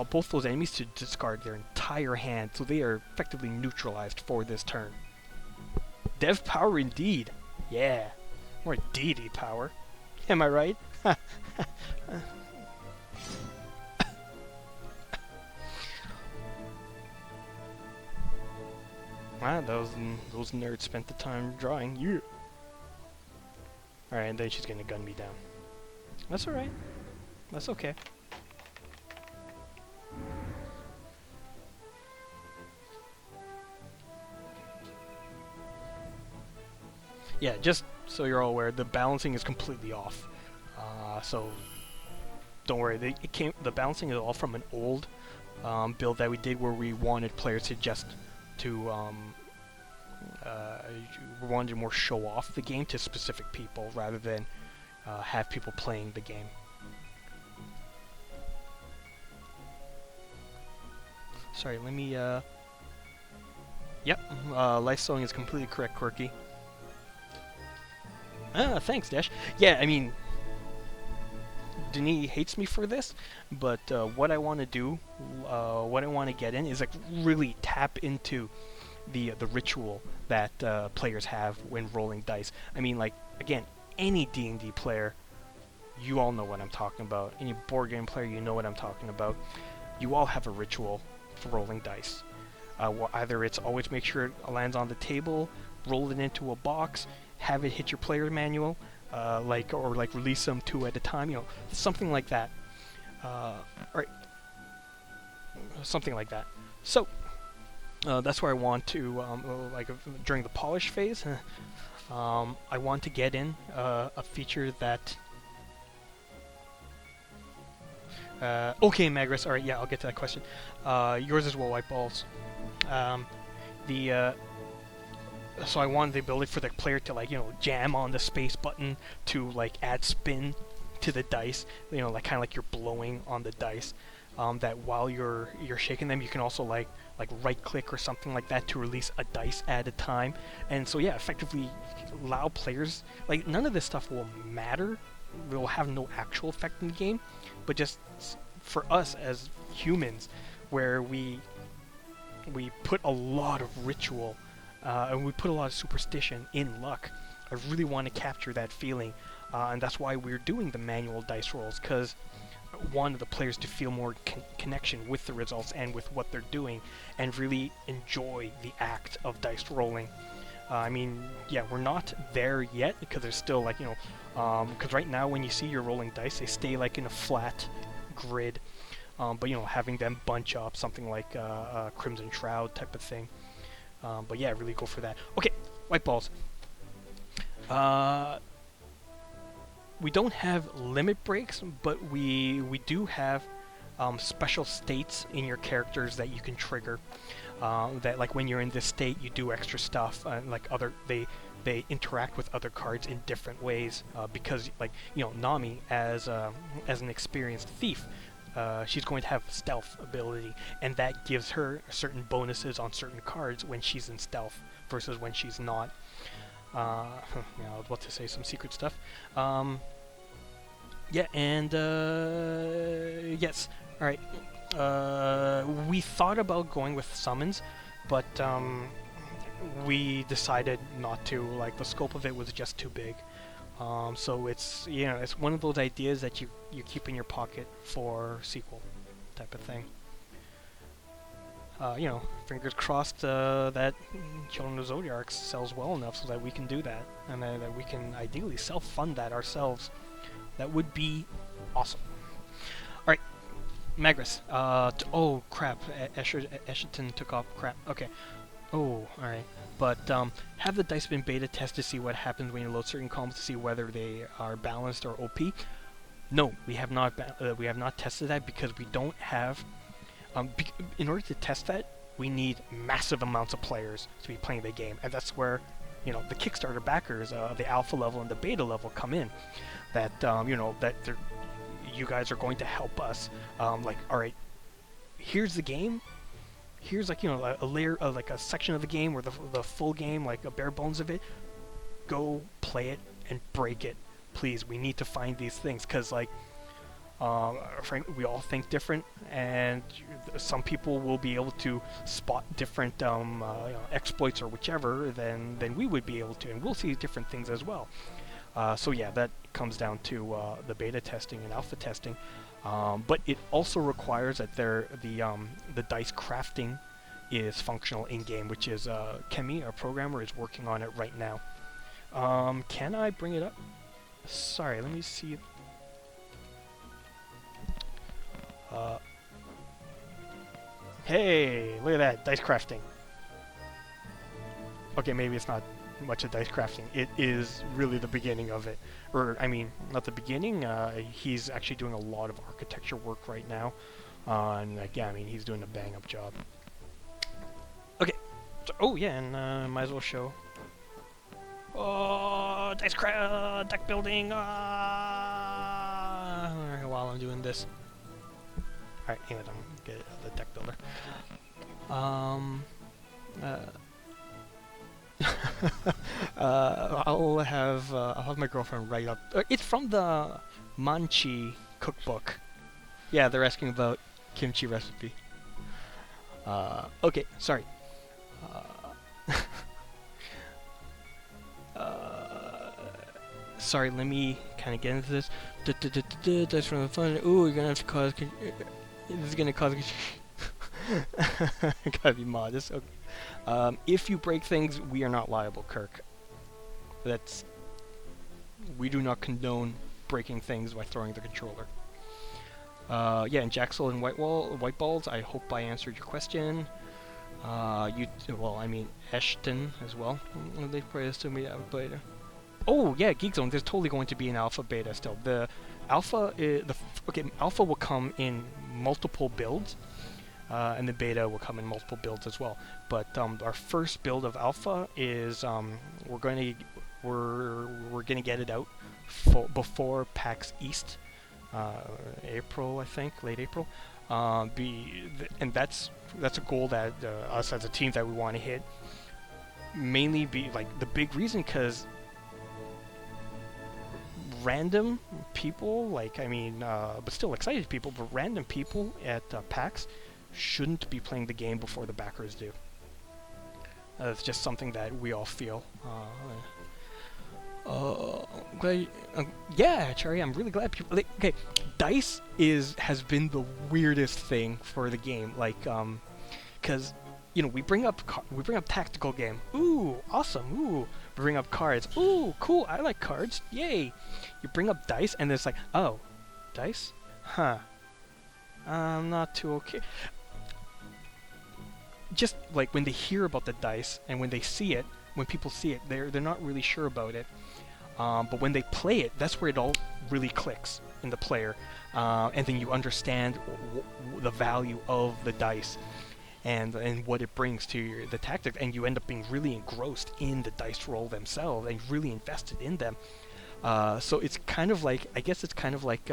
both those enemies to discard their entire hand, so they are effectively neutralized for this turn. Dev power indeed. Yeah. More deity power. Am I right? Wow, those nerds spent the time drawing. Yeah. Alright, and then she's gonna gun me down. That's alright. That's okay. Yeah, just so you're all aware, the balancing is completely off. So don't worry. The balancing is all from an old build that we did, where we wanted players to we wanted to more show off the game to specific people rather than have people playing the game. Sorry, let me. Yep, life sewing is completely correct, Quirky. Thanks, Dash. Yeah, I mean, Denis hates me for this, but what I want to do, what I want to get in is like really tap into the ritual that players have when rolling dice. I mean, like, again, any D&D player, you all know what I'm talking about. Any board game player, you know what I'm talking about. You all have a ritual for rolling dice. Either it's always make sure it lands on the table, roll it into a box, have it hit your player manual, or release them 2 at a time, you know, something like that. Right, something like that. So that's where I want to, during the polish phase, I want to get in a feature that. Okay, Magris. All right, yeah, I'll get to that question. Yours is well, white balls. So I wanted the ability for the player to, like, you know, jam on the space button to, like, add spin to the dice. You know, like kind of like you're blowing on the dice. That while you're shaking them, you can also like right click or something like that to release a dice at a time. And so yeah, effectively allow players, like, none of this stuff will matter. It will have no actual effect in the game, but just for us as humans, where we put a lot of ritual and we put a lot of superstition in luck. I really want to capture that feeling, and that's why we're doing the manual dice rolls, because I wanted the players to feel more connection with the results and with what they're doing, and really enjoy the act of dice rolling. I mean, yeah, we're not there yet, because there's still, like, you know, because right now when you see you're rolling dice, they stay like in a flat grid, but, you know, having them bunch up, something like Crimson Shroud type of thing. But yeah, really go for that. Okay, white balls. We don't have limit breaks, but we do have special states in your characters that you can trigger. That, like, when you're in this state, you do extra stuff, like they interact with other cards in different ways, because, like, you know, Nami as an experienced thief, she's going to have stealth ability, and that gives her certain bonuses on certain cards when she's in stealth versus when she's not. I was about to say some secret stuff. Yeah, and yes, all right. We thought about going with summons, but we decided not to. Like, the scope of it was just too big. So it's, it's one of those ideas that you keep in your pocket for sequel type of thing. Fingers crossed that Children of Zodiarcs sells well enough so that we can do that, and that we can ideally self-fund that ourselves. That would be awesome. Alright, Magris. Oh, crap. Eshelton took off. Crap. Okay. Oh, alright. But have the dice been beta tested to see what happens when you load certain columns to see whether they are balanced or OP? No, we have not tested that because we don't have... in order to test that, we need massive amounts of players to be playing the game, and that's where, the Kickstarter backers, the alpha level and the beta level come in. That you guys are going to help us. Like, all right, here's the game. Here's a layer of a section of the game, or the full game, like a bare bones of it. Go play it and break it, please. We need to find these things because frankly, we all think different, and some people will be able to spot different exploits or whichever than we would be able to, and we'll see different things as well. So yeah, that comes down to the beta testing and alpha testing, but it also requires that the dice crafting is functional in game, which is Kemi, our programmer, is working on it right now. Can I bring it up? Sorry, let me see. Hey, look at that, dice crafting. Okay, maybe it's not much of dice crafting. It is really the beginning of it. Or, I mean, not the beginning. He's actually doing a lot of architecture work right now. And, yeah, I mean, he's doing a bang-up job. Okay. So, oh, yeah, and might as well show. Oh, deck building. While I'm doing this. Alright, hang on, get the deck builder. I'll have my girlfriend write up. It's from the Manchi cookbook. Yeah, they're asking about kimchi recipe. Okay, sorry. Sorry, let me kind of get into this. That's from the fun. Ooh, you're gonna have to cause. This is gonna cause. Gotta be modest. Okay. If you break things, we are not liable, Kirk. We do not condone breaking things by throwing the controller. Yeah, and Jaxel and White Balls, I hope I answered your question. Well, I mean, Ashton as well. They probably still meet out later. Oh, yeah, Geek Zone, there's totally going to be an alpha beta still. The alpha, alpha will come in multiple builds, and the beta will come in multiple builds as well. But our first build of alpha is we're gonna get it out before PAX East, April, I think, late April. And that's a goal that us as a team that we want to hit. Mainly be like the big reason because random people, but still excited people, but random people at PAX shouldn't be playing the game before the backers do. It's just something that we all feel. Yeah, Cherry, I'm really glad people. Okay, dice has been the weirdest thing for the game, because we bring up tactical game. Ooh, awesome. Ooh, we bring up cards. Ooh, cool. I like cards. Yay. You bring up dice, and it's like, oh, dice? Huh. I'm not too okay. Just like when they hear about the dice and when they see it, when people see it, they're not really sure about it. But when they play it, that's where it all really clicks in the player, and then you understand the value of the dice and what it brings to the tactic, and you end up being really engrossed in the dice roll themselves and really invested in them. So it's kind of like, I guess it's kind of like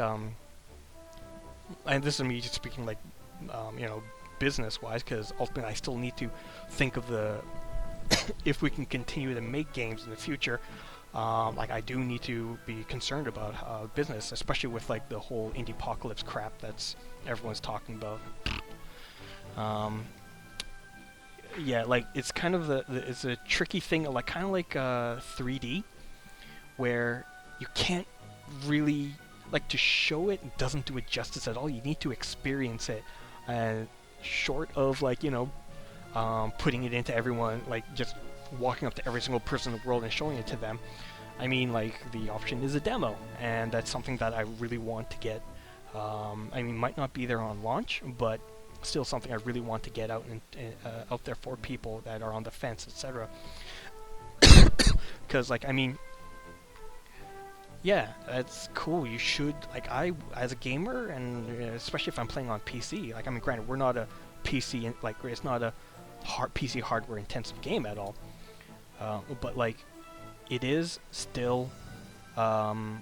and this is me just speaking like, business-wise, because ultimately I still need to think of the if we can continue to make games in the future. Like I do need to be concerned about business, especially with like the whole indie apocalypse crap that's everyone's talking about. Um, yeah, like it's kind of it's a tricky thing, like kind of like 3D, where you can't really like to show it doesn't do it justice at all. You need to experience it, short of like putting it into everyone, like just walking up to every single person in the world and showing it to them. I mean, like the option is a demo, and that's something that I really want to get. I mean, might not be there on launch, but still something I really want to get out and out there for people that are on the fence, etc. Because, like, I mean, yeah, that's cool. You should, like, as a gamer, and especially if I'm playing on PC, like, I mean, granted, we're not a PC, like, it's not a PC hardware intensive game at all. But, like, it is still, like,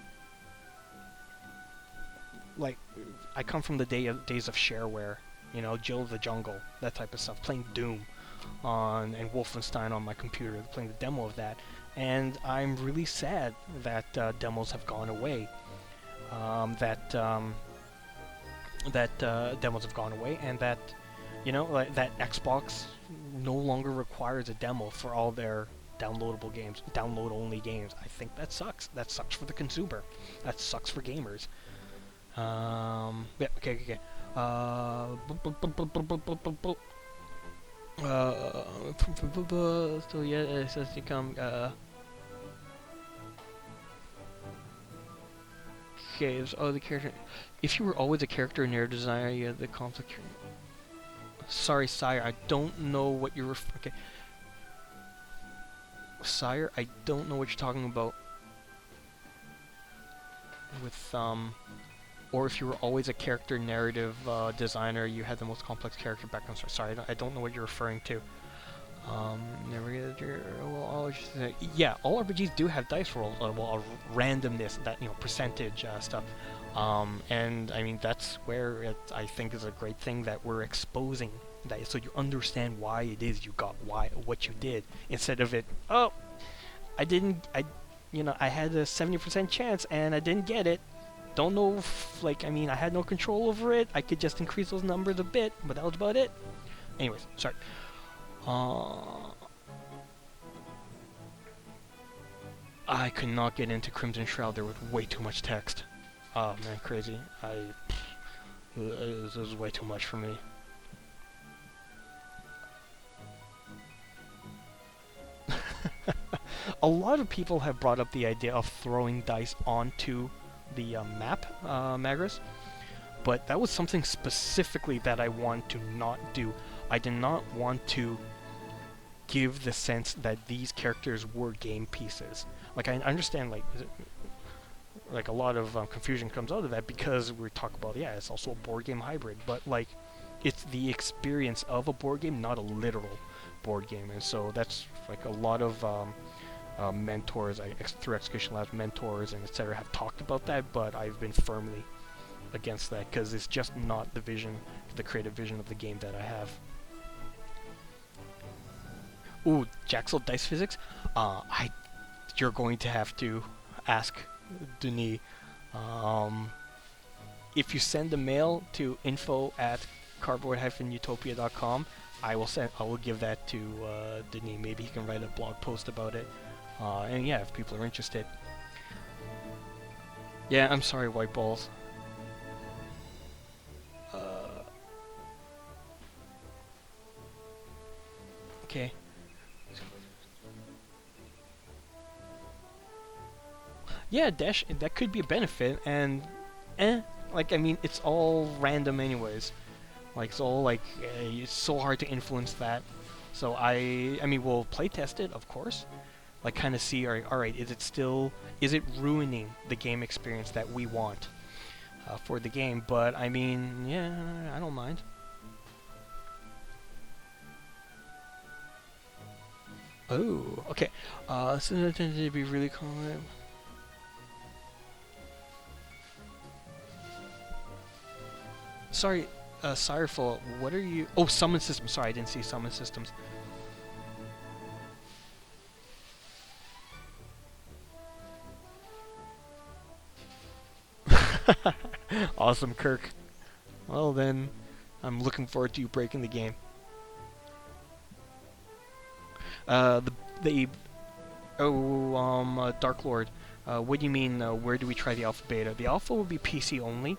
I come from the days of shareware, Jill of the Jungle, that type of stuff, playing Doom and Wolfenstein on my computer, playing the demo of that, and I'm really sad that demos have gone away. Demos have gone away, and that, like, that Xbox no longer requires a demo for all their downloadable games, download-only games. I think that sucks. That sucks for the consumer. That sucks for gamers. Yeah, okay. So yeah, it says to come. Okay, the character. If you were always a character in your designer, you had the conflict. Sorry, sire, I don't know what you're. Okay. Sire, I don't know what you're talking about. With or if you were always a character narrative designer, you had the most complex character background. Sorry, I don't know what you're referring to. Yeah, all RPGs do have dice rolls, randomness, that percentage stuff. And I mean that's where I think is a great thing that we're exposing that, so you understand why it is you got what you did, instead of it. Oh, I had a 70% chance and I didn't get it. Don't know if, like, I mean, I had no control over it. I could just increase those numbers a bit, but that was about it. Anyways, sorry. I could not get into Crimson Shroud. There was way too much text. Oh man, crazy. This was way too much for me. A lot of people have brought up the idea of throwing dice onto the map, Magris, but that was something specifically that I want to not do. I did not want to give the sense that these characters were game pieces. Like, I understand, like a lot of confusion comes out of that, because we talk about, yeah, it's also a board game hybrid, but like, it's the experience of a board game, not a literal board game. And so that's like a lot of mentors, through Execution Labs, mentors and etc. have talked about that, but I've been firmly against that, because it's just not the creative vision of the game that I have. Ooh, Jaxel dice physics? You're going to have to ask Denis. If you send a mail to info@cardboard-utopia.com, I will give that to Denis. Maybe he can write a blog post about it. And yeah, if people are interested. Yeah, I'm sorry, white balls. Okay. Yeah, Dash, that could be a benefit, and like, I mean, it's all random anyways. Like, it's all like, it's so hard to influence that. So I mean, we'll playtest it, of course. Like, kind of see, alright, is it ruining the game experience that we want for the game? But I mean, yeah, I don't mind. Oh, okay. So it tended to be really common. Sorry, Sireful, what are you... Oh, summon systems. Sorry, I didn't see summon systems. Awesome, Kirk. Well then, I'm looking forward to you breaking the game. Dark Lord. What do you mean, where do we try the alpha beta? The alpha will be PC only.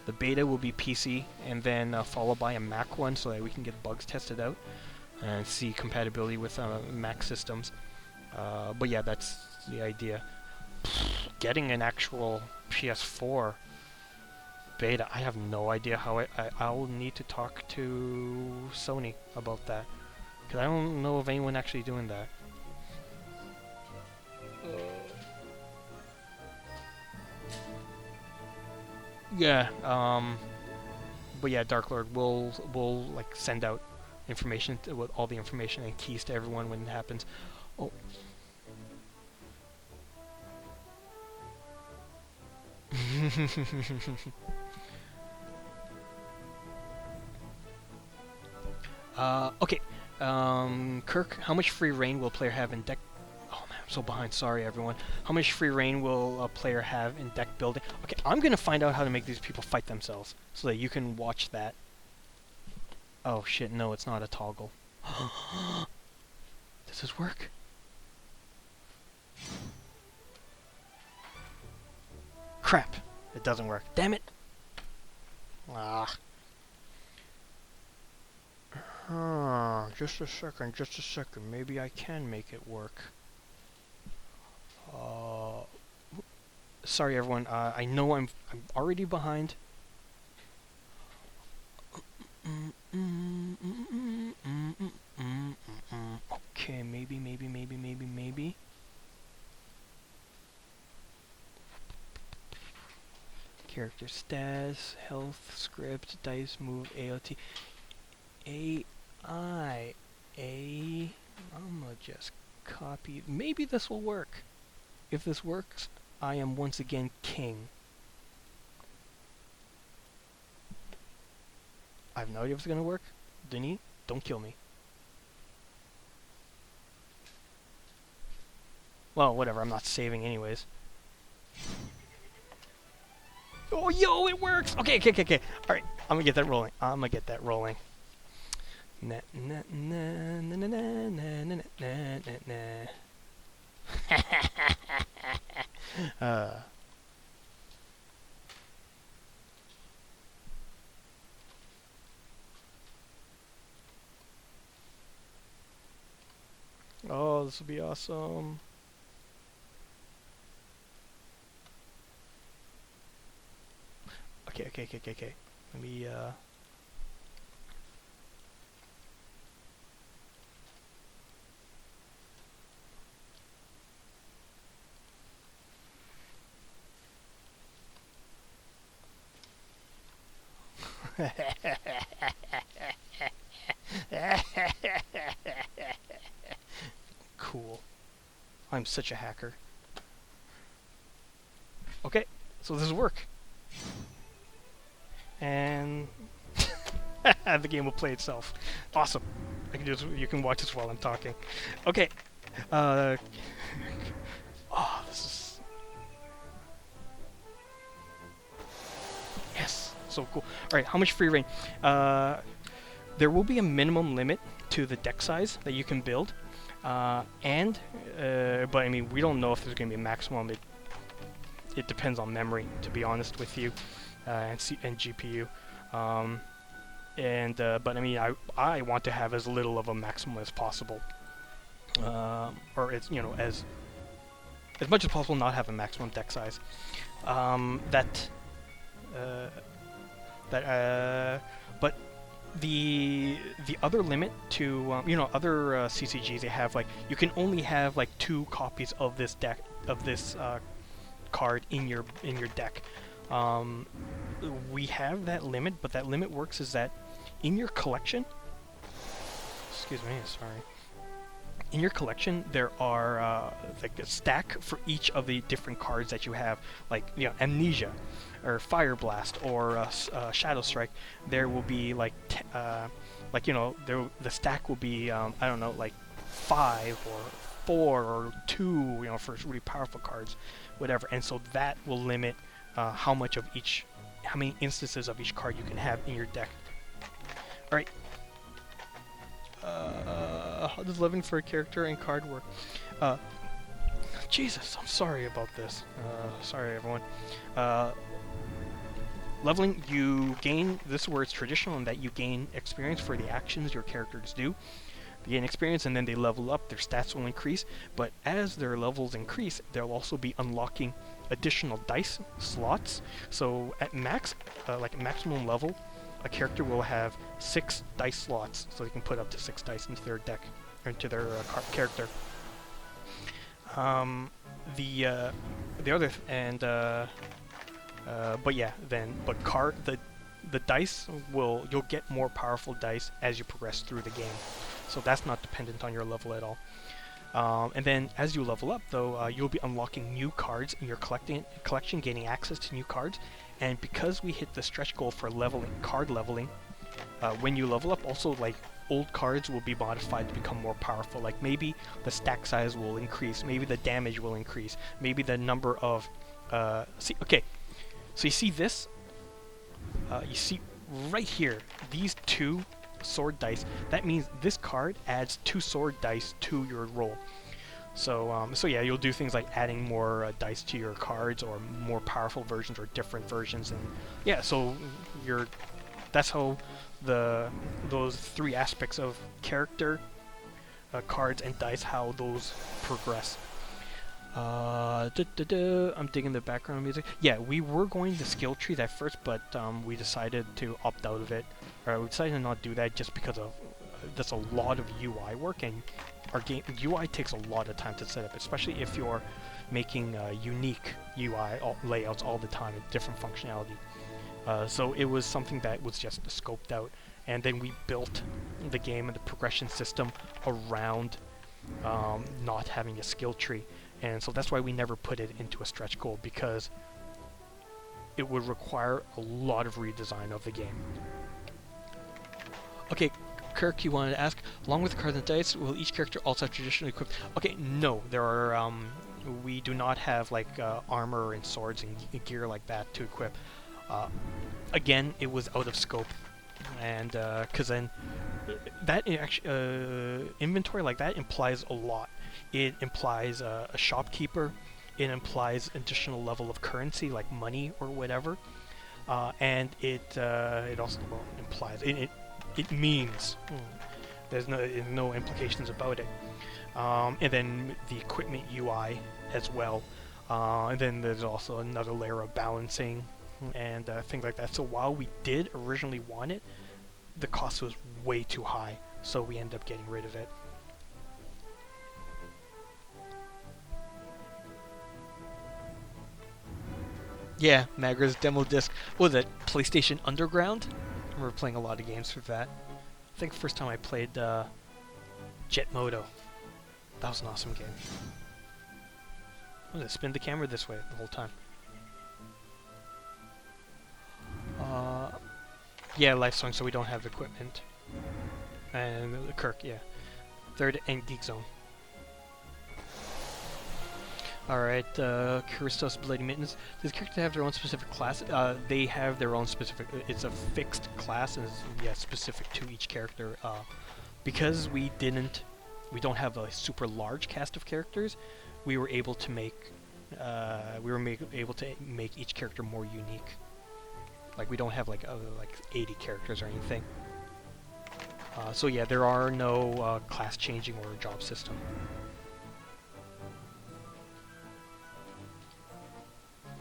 The beta will be PC, and then followed by a Mac one so that we can get bugs tested out and see compatibility with Mac systems. But yeah, that's the idea. Getting an actual PS4 beta, I have no idea how I'll need to talk to Sony about that, because I don't know of anyone actually doing that. Yeah, but yeah, Dark Lord will like send out information with all the information and keys to everyone when it happens. Oh. Okay. Kirk, how much free reign will player have in deck? Oh man, I'm so behind. Sorry, everyone. How much free reign will a player have in deck building? Okay, I'm gonna find out how to make these people fight themselves so that you can watch that. Oh shit! No, it's not a toggle. Does this work? Crap! It doesn't work. Damn it! Ah. Just a second. Maybe I can make it work. Sorry everyone, I know I'm already behind. Okay, maybe. Character stats, health, script, dice, move, AOT. I'ma just copy. Maybe this will work. If this works, I am once again king. I have no idea if it's gonna work. Denis, don't kill me. Well, whatever, I'm not saving anyways. Oh, yo, it works! Okay. Alright, I'm gonna get that rolling. Oh, this will be awesome. Okay. Let me, Cool. I'm such a hacker. Okay, so this will work. And the game will play itself. Awesome. You can watch this while I'm talking. Okay. Oh, this is... Yes, so cool. Alright, how much free reign? There will be a minimum limit to the deck size that you can build. But I mean, we don't know if there's going to be a maximum. It depends on memory, to be honest with you, and GPU. But I mean, I want to have as little of a maximum as possible, or as much as possible, not have a maximum deck size. But the other limit to other CCGs, they have like you can only have like 2 copies of this deck card in your deck. We have that limit, but that limit works is that in your collection, excuse me, sorry, in your collection there are like a stack for each of the different cards that you have, like Amnesia, or Fire Blast, or Shadow Strike. There will be like the stack will be I don't know, like 5 or 4 or 2, for really powerful cards, whatever. And so that will limit how many instances of each card you can have in your deck. All right. How does living for a character and card work? Jesus, I'm sorry about this. Sorry, everyone. Leveling, you gain, this is where it's traditional in that you gain experience for the actions your characters do. They gain experience and then they level up, their stats will increase, but as their levels increase, they'll also be unlocking additional dice slots. So at maximum level, a character will have 6 dice slots, so they can put up to 6 dice into their deck, or into their character. The dice you'll get more powerful dice as you progress through the game, so that's not dependent on your level at all. And then as you level up, though, you'll be unlocking new cards in your collection, gaining access to new cards. And because we hit the stretch goal for card leveling, when you level up, also like old cards will be modified to become more powerful. Like maybe the stack size will increase, maybe the damage will increase, maybe the number of so you see this? You see right here, these 2 sword dice. That means this card adds 2 sword dice to your roll. So yeah, you'll do things like adding more dice to your cards, or more powerful versions, or different versions, and yeah. So that's how those 3 aspects of character, cards, and dice, how those progress. I'm digging the background music. Yeah, we were going to skill trees at first, but we decided to opt out of it. We decided to not do that just because of that's a lot of UI work, and our game UI takes a lot of time to set up, especially if you're making unique UI layouts all the time with different functionality. So it was something that was just scoped out, and then we built the game and the progression system around not having a skill tree. And so that's why we never put it into a stretch goal, because it would require a lot of redesign of the game. Okay, Kirk, you wanted to ask, along with the cards and dice, will each character also have traditionally equipped? Okay, no, there are, we do not have like armor and swords and gear like that to equip. Again, it was out of scope, and because then that inventory like that implies a lot. It implies a shopkeeper. It implies additional level of currency, like money or whatever, and it also implies it means there's no implications about it, and then the equipment UI as well, and then there's also another layer of balancing and things like that. So while we did originally want it, the cost was way too high, so we ended up getting rid of it. Yeah, Magra's demo disc. What was it? PlayStation Underground? I remember playing a lot of games for that. I think the first time I played Jet Moto. That was an awesome game. I'm gonna spin the camera this way the whole time. Yeah, Life Song, so we don't have equipment. And Kirk, yeah. Third and Geek Zone. Alright, Christos Bloody Mittens. Does the character have their own specific class? They have their own specific... It's a fixed class, and it's specific to each character. Because we don't have a super large cast of characters, we were able to make... make each character more unique. Like, we don't have like 80 characters or anything. So yeah, there are no class changing or job system.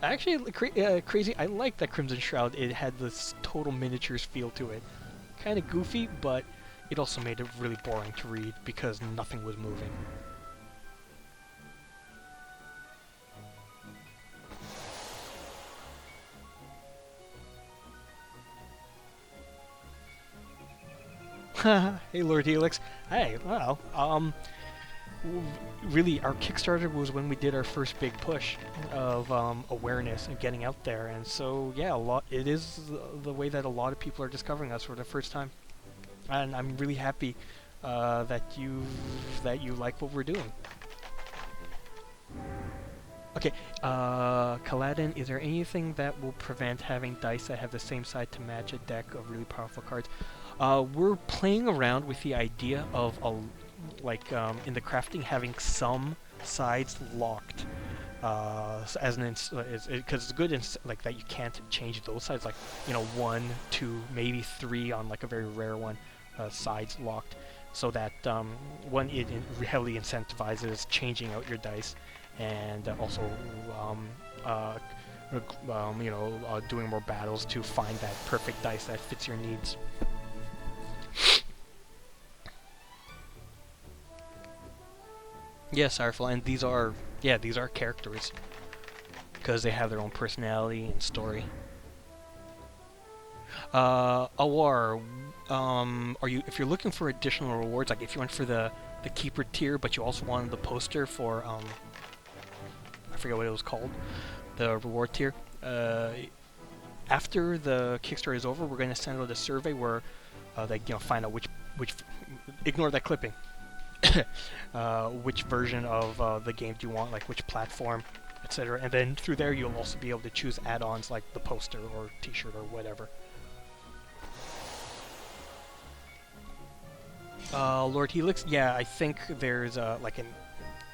Actually, crazy. I like that Crimson Shroud. It had this total miniatures feel to it. Kind of goofy, but it also made it really boring to read because nothing was moving. Hey, Lord Helix. Hey, well, really, our Kickstarter was when we did our first big push of awareness and getting out there, and so yeah, it is the way that a lot of people are discovering us for the first time, and I'm really happy that you like what we're doing. Okay, Kaladin, is there anything that will prevent having dice that have the same side to match a deck of really powerful cards? We're playing around with the idea of in the crafting, having some sides locked, as an because it's good like that you can't change those sides, like 1, 2, maybe 3 on like a very rare one, sides locked, so that one, it heavily incentivizes changing out your dice, and also doing more battles to find that perfect dice that fits your needs. Yes, Artful, and these are characters because they have their own personality and story. Awar, if you're looking for additional rewards, like if you went for the keeper tier, but you also wanted the poster for I forget what it was called, the reward tier. After the Kickstarter is over, we're going to send out a survey where they find out which ignore that clipping. Which version of the game do you want, like which platform, etc. And then through there you'll also be able to choose add-ons like the poster or t-shirt or whatever. Lord Helix, yeah, I think there's like an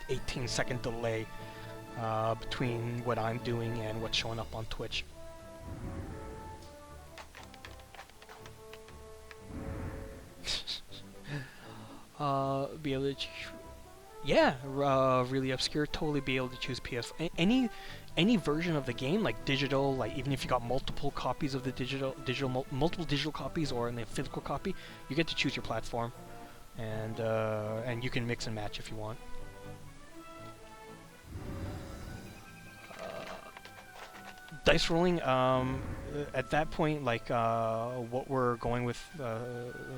18-second delay between what I'm doing and what's showing up on Twitch. Be able to really obscure, totally be able to choose PS. Any version of the game, like digital, like even if you got multiple copies of the multiple digital copies or in the physical copy, you get to choose your platform, and you can mix and match if you want. Dice rolling, at that point, like what we're going with,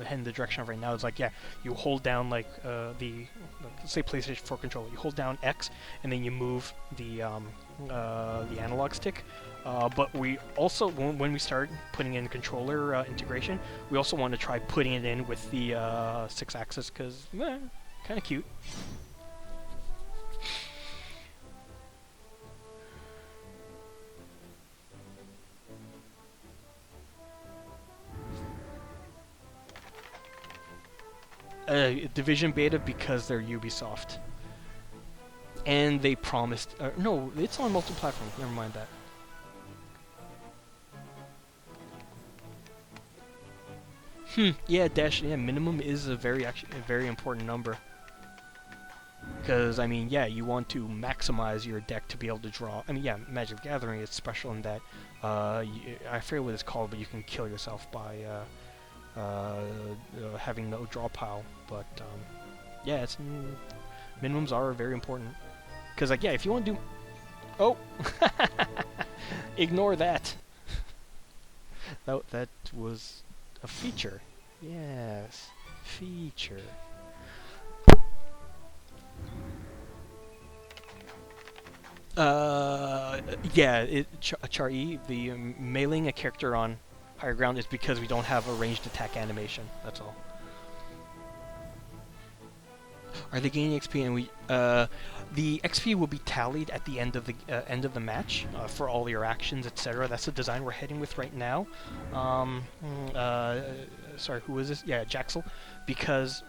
heading the direction of right now is like, yeah, you hold down like say PlayStation 4 controller, you hold down X and then you move the analog stick. But we also, when we start putting in controller integration, we also want to try putting it in with the 6-axis because kind of cute. Division beta because they're Ubisoft, and they promised. No, it's on multi-platform. Never mind that. Yeah, minimum is a very important number. Because I mean, yeah, you want to maximize your deck to be able to draw. I mean, yeah, Magic the Gathering is special in that I forget what it's called, but you can kill yourself by having no draw pile, but yeah, minimums are very important. Because like, yeah, if you want to do, ignore that. that was a feature. Yes, feature. Yeah, Char-E, the mailing a character on higher ground is because we don't have a ranged attack animation. That's all. Are they gaining XP? And the XP will be tallied at the end of the match for all your actions, etc. That's the design we're heading with right now. Sorry, who is this? Yeah, Jaxel. Because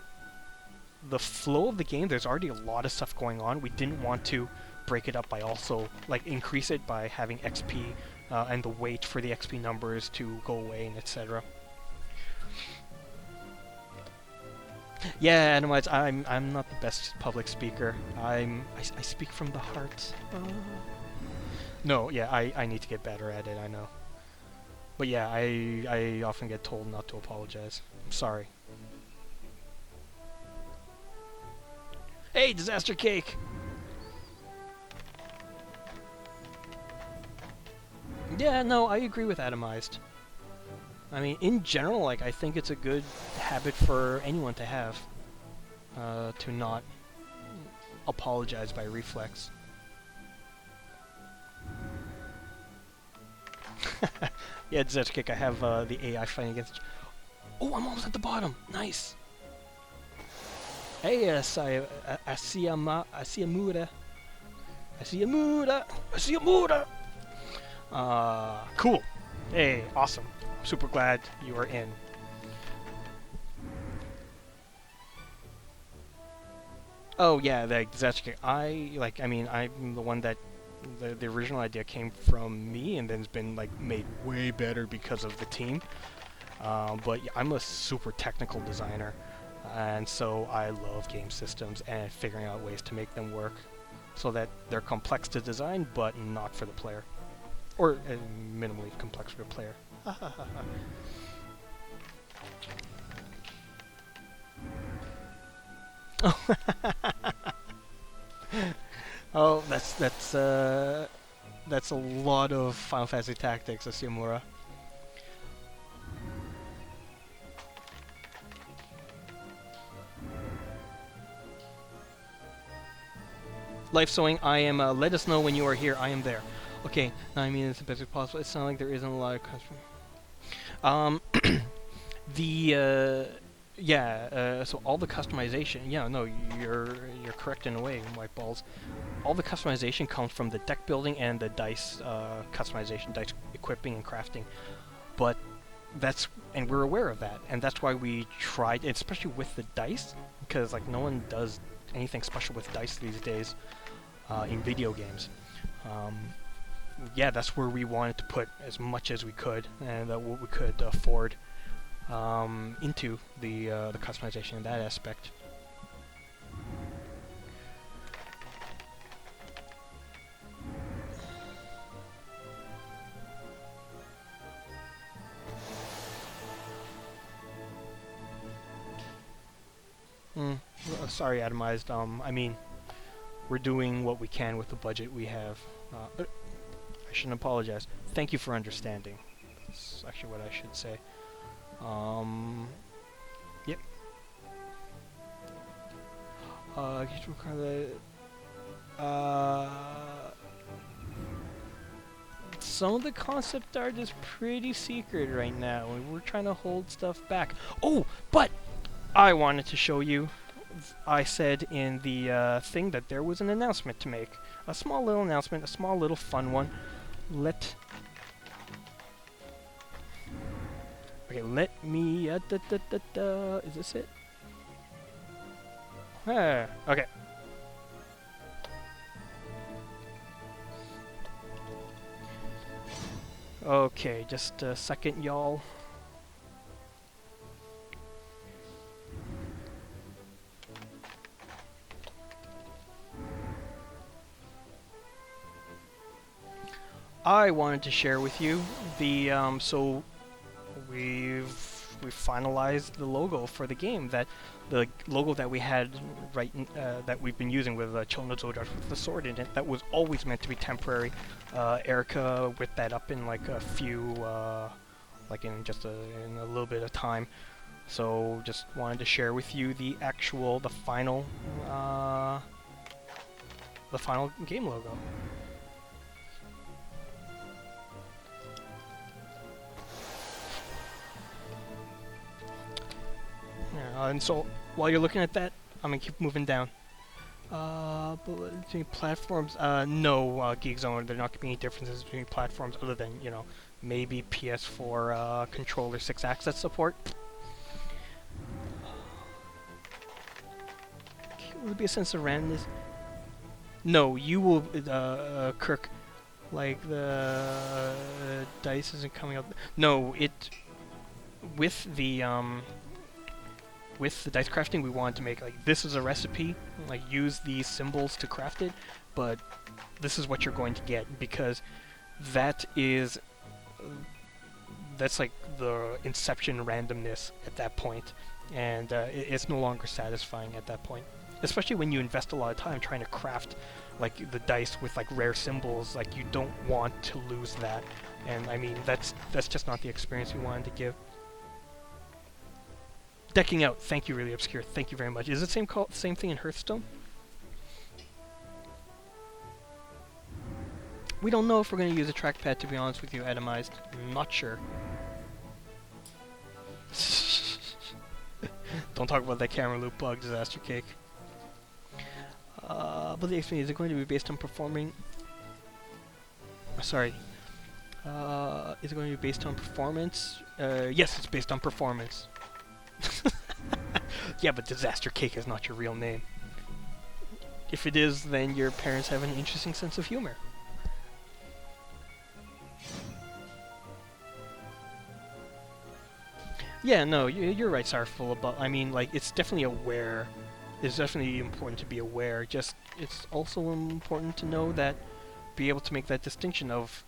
the flow of the game, there's already a lot of stuff going on. We didn't want to break it up by also like increase it by having XP. And the wait for the XP numbers to go away, and etc. Yeah, anyways, I'm not the best public speaker. I speak from the heart. No, yeah, I need to get better at it. I know, but yeah, I often get told not to apologize. I'm sorry. Hey, Disaster Cake. Yeah, no, I agree with Atomized. I mean, in general, like, I think it's a good habit for anyone to have, to not apologize by reflex. Yeah, Zedkick, I have the AI fighting against... Oh, I'm almost at the bottom! Nice! Hey, Asiyamura. Cool! Hey, awesome. I'm super glad you are in. Oh yeah, the Zedkick. I'm the one that... The original idea came from me and then it's been like made way better because of the team. But yeah, I'm a super technical designer, and so I love game systems and figuring out ways to make them work so that they're complex to design but not for the player, or minimally complex for the player. Oh, that's a lot of Final Fantasy Tactics, Asiyamura. Life sewing, I am, let us know when you are here, I am there. Okay, now I mean it's the best as possible. It's not like there isn't a lot of customer. So all the customization, yeah, no, you're correct in a way, White Balls. All the customization comes from the deck building and the dice customization, dice equipping and crafting. But and we're aware of that, and that's why we tried, especially with the dice, because like no one does anything special with dice these days in video games. Yeah, that's where we wanted to put as much as we could and what we could afford into the customization in that aspect. Sorry, Atomized. I mean, we're doing what we can with the budget we have. I shouldn't apologize. Thank you for understanding. That's actually what I should say. Yep. Some of the concept art is pretty secret right now, and we're trying to hold stuff back. Oh, but I wanted to show you. I said in the thing that there was an announcement to make. A small little announcement, a small little fun one. Let me... is this it? Okay. Okay, just a second, y'all. I wanted to share with you the so we've finalized the logo for the game. That the logo that we had that we've been using with Children of Zodiarcs with the sword in it, that was always meant to be temporary. Erica whipped that up in like a few like in a little bit of time. So just wanted to share with you the final game logo. And so, while you're looking at that, I'm gonna keep moving down. Between platforms, no, Geek Zone, there are not gonna be any differences between platforms other than, you know, maybe PS4 controller 6-axis support. Will there be a sense of randomness? No, you will, Kirk, like the dice isn't coming up. No, with the dice crafting, we wanted to make like this is a recipe, like use these symbols to craft it, but this is what you're going to get, because that's like the inception randomness at that point, and it's no longer satisfying at that point, especially when you invest a lot of time trying to craft like the dice with like rare symbols. Like, you don't want to lose that, and I mean that's just not the experience we wanted to give. Decking out, thank you, really obscure, thank you very much. Is it same thing in Hearthstone? We don't know if we're going to use a trackpad, to be honest with you, Atomized. Not sure. Don't talk about that camera loop bug, Disaster Cake. But the experience, is it going to be based on performing... Sorry. Is it going to be based on performance? Yes, it's based on performance. Yeah, but Disaster Cake is not your real name. If it is, then your parents have an interesting sense of humor. Yeah, no, you're right, Sarful, about, I mean, like, it's definitely aware. It's definitely important to be aware. Just, it's also important to know that, be able to make that distinction of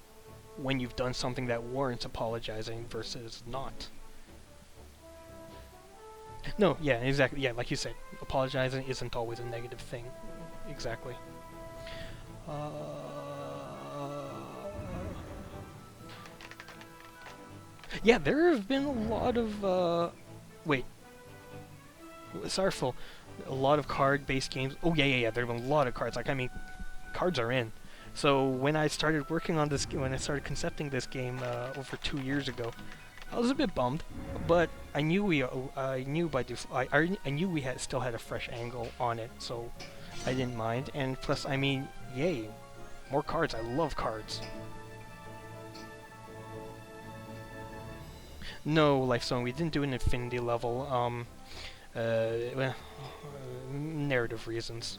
when you've done something that warrants apologizing versus not. No, yeah, exactly, yeah, like you said, apologizing isn't always a negative thing. Exactly. Yeah, there have been a lot of, wait. Sorrowful. A lot of card-based games. Oh, yeah, there have been a lot of cards. Like, I mean, cards are in. So, when I started working on this, when I started concepting this game, over 2 years ago, I was a bit bummed, but I knew we still had a fresh angle on it, so I didn't mind. And plus, I mean, yay, more cards. I love cards. No, Lifezone, we didn't do an infinity level. Well, narrative reasons.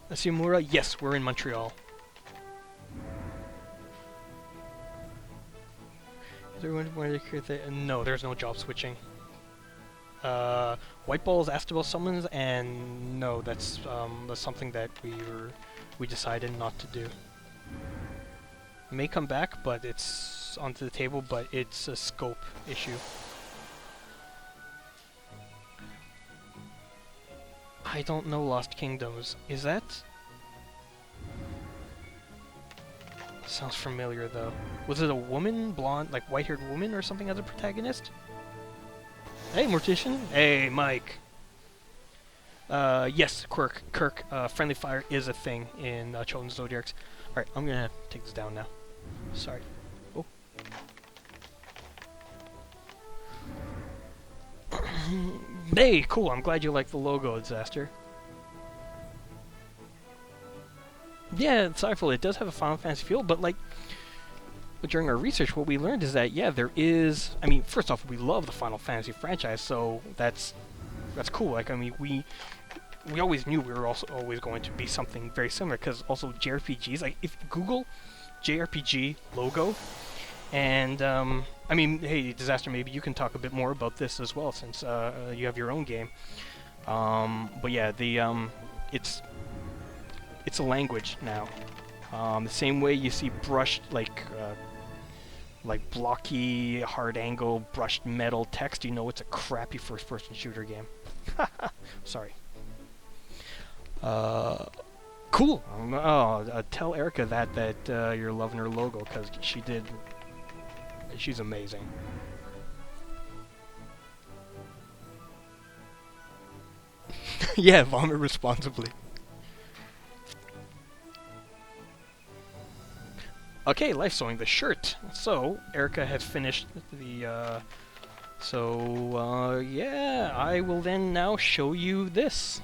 Asumura, yes, we're in Montreal. Is everyone wanted to create no, there's no job switching. White Balls asked about summons, and no, that's something that we decided not to do. It may come back, but it's onto the table, but it's a scope issue. I don't know Lost Kingdoms. Is that... Sounds familiar, though. Was it a woman, blonde, like white-haired woman or something as a protagonist? Hey, Mortician. Hey, Mike. Yes, Kirk, friendly fire is a thing in Chosen Zodiarcs. Alright, I'm gonna take this down now. Sorry. Oh. Hey, cool, I'm glad you like the logo, Disaster. Yeah, it's Cypher, it does have a Final Fantasy feel, but like, during our research, what we learned is that, yeah, there is, I mean, first off, we love the Final Fantasy franchise, so that's cool. Like, I mean, we always knew we were also always going to be something very similar, because also JRPGs, like, if you Google JRPG logo, and, I mean, hey, Disaster, maybe you can talk a bit more about this as well, since you have your own game. But yeah, it's a language now. The same way you see brushed, like blocky, hard angle, brushed metal text, you know it's a crappy first-person shooter game. Sorry. Cool. Tell Erica that you're loving her logo, because she's amazing. Yeah, vomit responsibly. Okay, life sewing the shirt. So, Erica has finished the, yeah, I will then now show you this.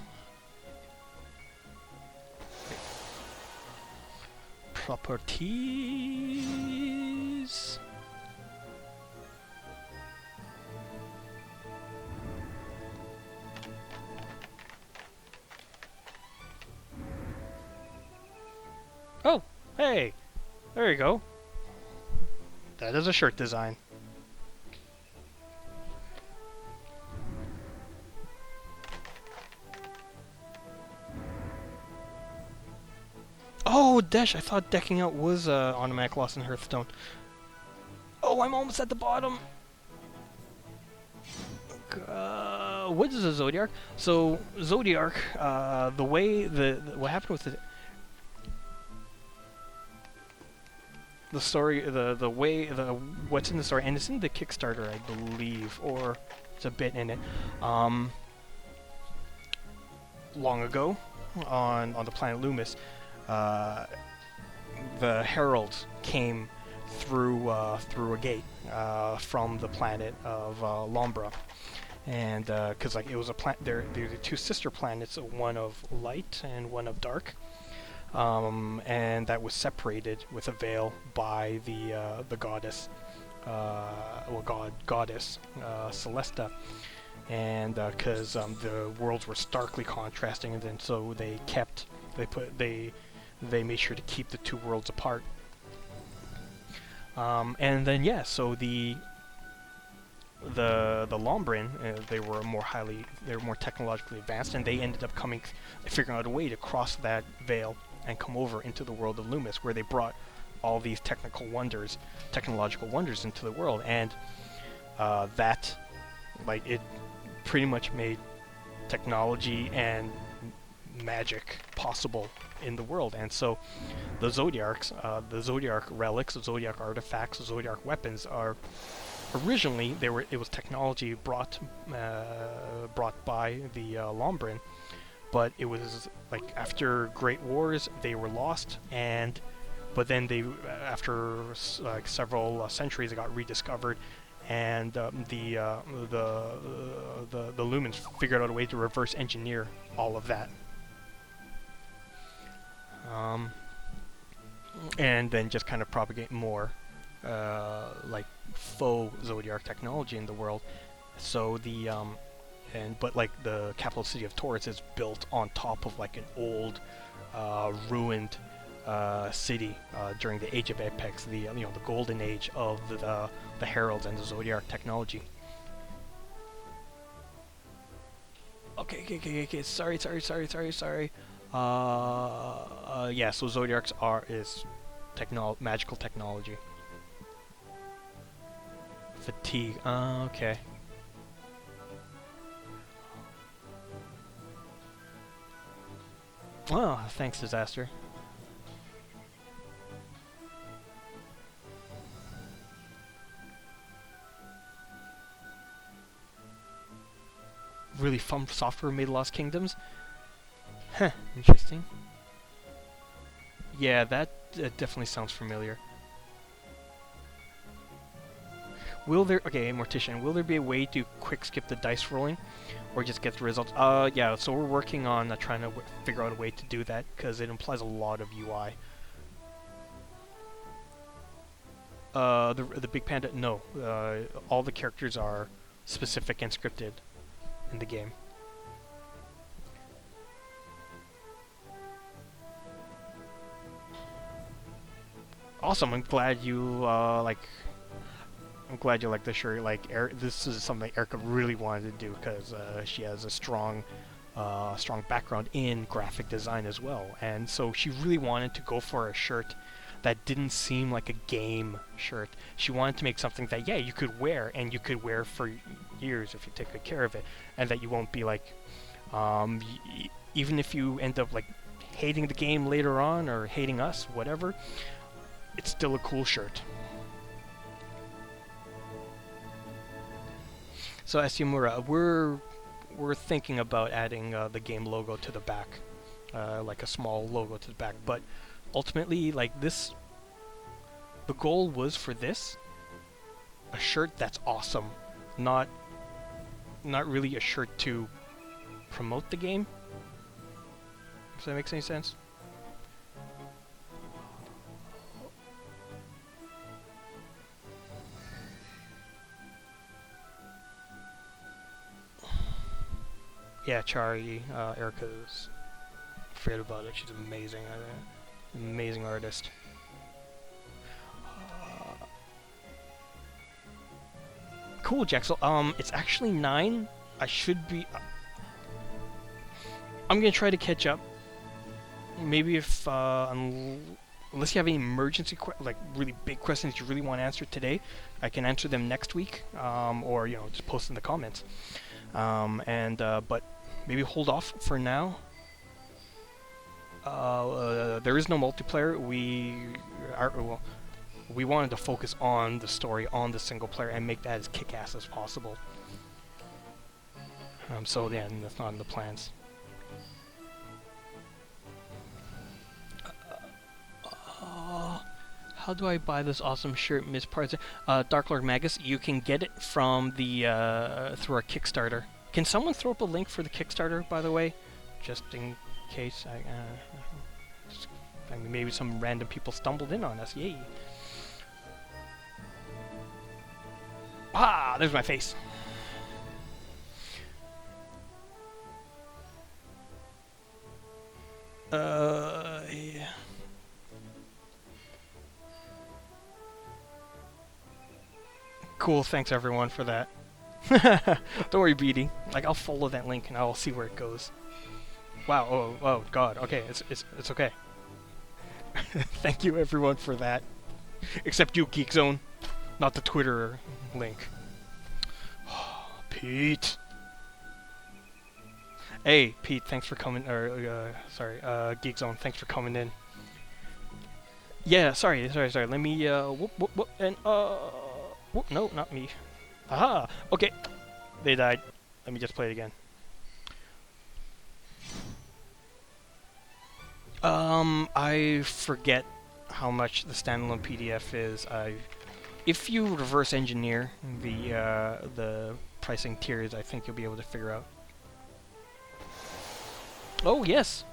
Properties. Oh, hey. There you go. That is a shirt design. Oh, Desh, I thought decking out was automatic loss in Hearthstone. Oh, I'm almost at the bottom. What is a Zodiarc? So, Zodiarc, what happened with the story, what's in the story, and it's in the Kickstarter, I believe, or it's a bit in it. long ago, on the planet Loomis, the heralds came through a gate from the planet of Lombra, and because like it was a planet, they're the two sister planets, one of light and one of dark, and that was separated with a veil by the goddess, goddess Celesta, and because the worlds were starkly contrasting, and then so they made sure to keep the two worlds apart. And then yeah, so the Lombrin, they were more technologically advanced, and they ended up figuring out a way to cross that veil and come over into the world of Loomis, where they brought all these technological wonders into the world, and that, like, it pretty much made technology and magic possible in the world. And so the Zodiarcs, the Zodiarc relics, the Zodiac artifacts, the Zodiac weapons are originally it was technology brought by the Lombrin, but it was like after Great Wars they were lost, but then they after like several centuries they got rediscovered, and the Lumens figured out a way to reverse engineer all of that. And then just kind of propagate more like faux Zodiac technology in the world. So but like the capital city of Taurus is built on top of like an old ruined city during the Age of Apex, the golden age of the heralds and the Zodiac technology. Okay. Sorry. Yeah, so Zodiarcs is magical technology. Fatigue. Okay. Oh, thanks, Disaster. Really fun software made Lost Kingdoms? Huh, interesting. Yeah, that definitely sounds familiar. Okay, Mortician, will there be a way to quick skip the dice rolling, or just get the results? Yeah, so we're working on trying to figure out a way to do that, because it implies a lot of UI. The Big Panda, no. All the characters are specific and scripted in the game. Awesome, I'm glad you like the shirt. Like, this is something Erica really wanted to do, because she has a strong background in graphic design as well, and so she really wanted to go for a shirt that didn't seem like a game shirt. She wanted to make something that, yeah, you could wear, and you could wear for years if you take good care of it, and that you won't be like, even if you end up like hating the game later on or hating us, whatever, it's still a cool shirt. So Asiamura, we're thinking about adding the game logo to the back, like a small logo to the back. But ultimately, like this, the goal was for this a shirt that's awesome, not really a shirt to promote the game. If that makes any sense. Yeah, Chari, Erica's. Forget about it. She's amazing. Amazing artist. Cool, Jaxel. It's actually 9. I should be. I'm gonna try to catch up. Maybe if unless you have any emergency like really big questions you really want answered today, I can answer them next week. Or just post in the comments. But maybe hold off for now. There is no multiplayer. We wanted to focus on the story, on the single player, and make that as kick-ass as possible. So yeah, that's not in the plans. How do I buy this awesome shirt, Miss Parts? Dark Lord Magus, you can get it from the through our Kickstarter. Can someone throw up a link for the Kickstarter, by the way, just in case I mean, maybe some random people stumbled in on us. Yay! Ah, there's my face. Yeah. Cool, thanks everyone for that. Don't worry, Beatty. Like, I'll follow that link and I'll see where it goes. Wow, oh god, okay, it's okay. Thank you everyone for that. Except you, Geek Zone. Not the Twitter link. Pete. Hey, Pete, thanks for coming, sorry, Geek Zone, thanks for coming in. Yeah, sorry, let me, whoop, and, whoop, no, not me. Aha, okay, they died. Let me just play it again. I forget how much the standalone PDF is. If you reverse engineer the pricing tiers, I think you'll be able to figure out. Oh, yes!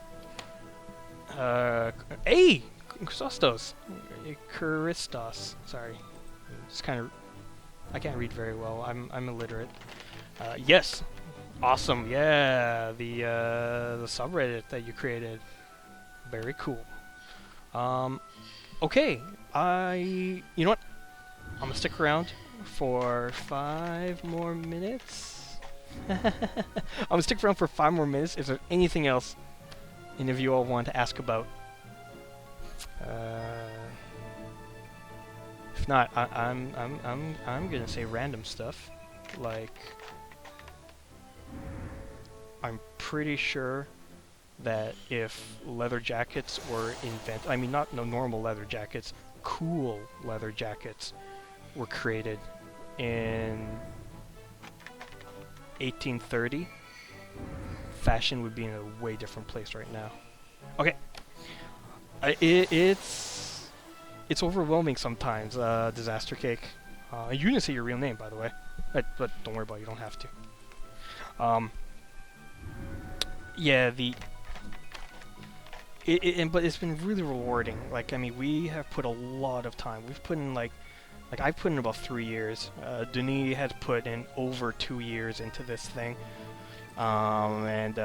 Hey! Christos! Christos, sorry. It's kind of... I can't read very well. I'm illiterate. Yes! Awesome, yeah! The subreddit that you created. Very cool. Okay. You know what? I'm gonna stick around for 5 more minutes. I'm gonna stick around for 5 more minutes. Is there anything else any of you all want to ask about? If not, I'm gonna say random stuff. Like, I'm pretty sure that if leather jackets were invented, I mean not no normal leather jackets, cool leather jackets were created in 1830, fashion would be in a way different place right now. Okay, it's overwhelming sometimes. Disaster Cake. You didn't say your real name, by the way, but don't worry about it. You don't have to. Yeah, but it's been really rewarding. Like, I mean, we have put a lot of time. We've put in like I've put in about 3 years. Denis has put in over 2 years into this thing. And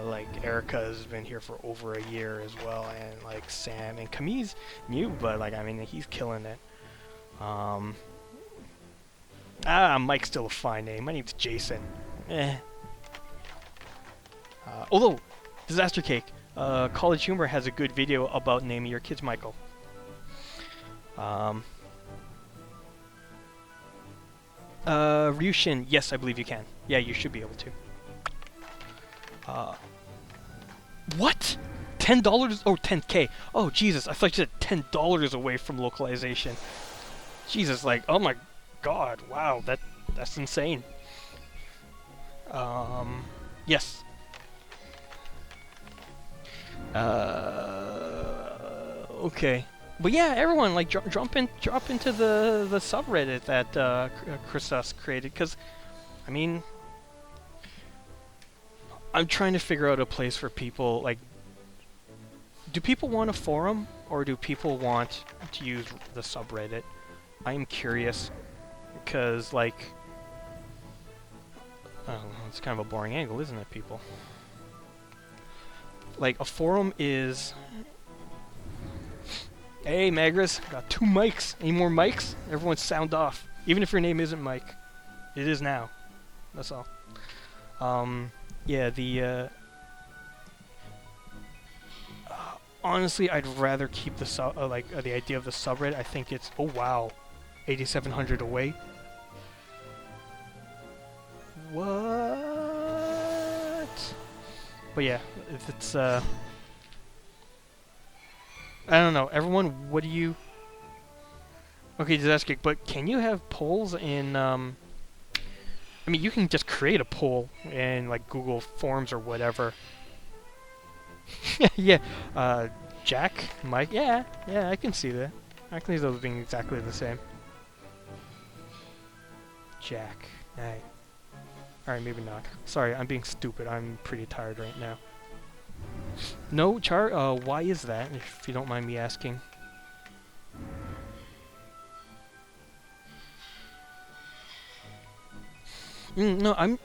like Erica's been here for over a year as well, and like Sam and Camille's new, but like I mean he's killing it. Mike's still a fine name. My name's Jason. Although Disaster Cake, College Humor has a good video about naming your kids Michael. Ryushin, yes, I believe you can. Yeah, you should be able to. What? $10? Oh, 10K. Oh, Jesus, I thought you said $10 away from localization. Jesus, like, oh my god, wow, that's insane. Yes. Okay. But yeah, everyone, like, drop into the subreddit that Christos created, because, I mean, I'm trying to figure out a place for people, like, do people want a forum, or do people want to use the subreddit? I'm curious, because, like, oh, it's kind of a boring angle, isn't it, people? Like, a forum is... Hey, Magris, got 2 mics. Any more mics? Everyone sound off. Even if your name isn't Mike. It is now. That's all. Yeah, the, honestly, I'd rather keep the the idea of the subreddit. I think it's... Oh, wow. 8,700 away. What? But yeah, if it's, I don't know. Everyone, what do you... Okay, Disaster, but can you have polls in, I mean, you can just create a poll in, like, Google Forms or whatever. Yeah, Jack, Mike, yeah, I can see that. I can see those being exactly the same. Jack, alright. Alright, maybe not. Sorry, I'm being stupid. I'm pretty tired right now. No, why is that, if you don't mind me asking? No,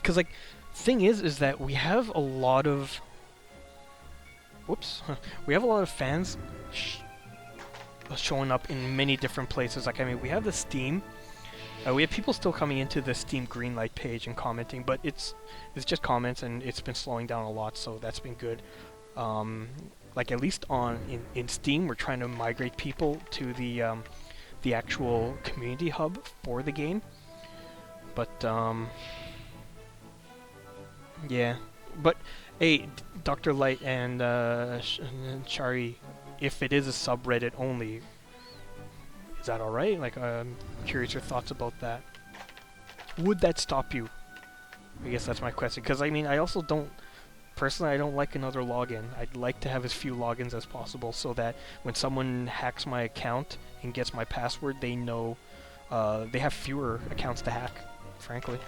cause like, thing is that we have a lot of, we have a lot of fans showing up in many different places. Like, I mean, we have the Steam, we have people still coming into the Steam Greenlight page and commenting, but it's just comments, and it's been slowing down a lot, so that's been good. Like, at least in Steam, we're trying to migrate people to the actual community hub for the game. But, yeah. But, hey, Dr. Light and Chari, if it is a subreddit only, is that alright? Like, I'm curious your thoughts about that. Would that stop you? I guess that's my question. Because, I mean, I also don't... Personally, I don't like another login. I'd like to have as few logins as possible so that when someone hacks my account and gets my password, they know they have fewer accounts to hack, frankly.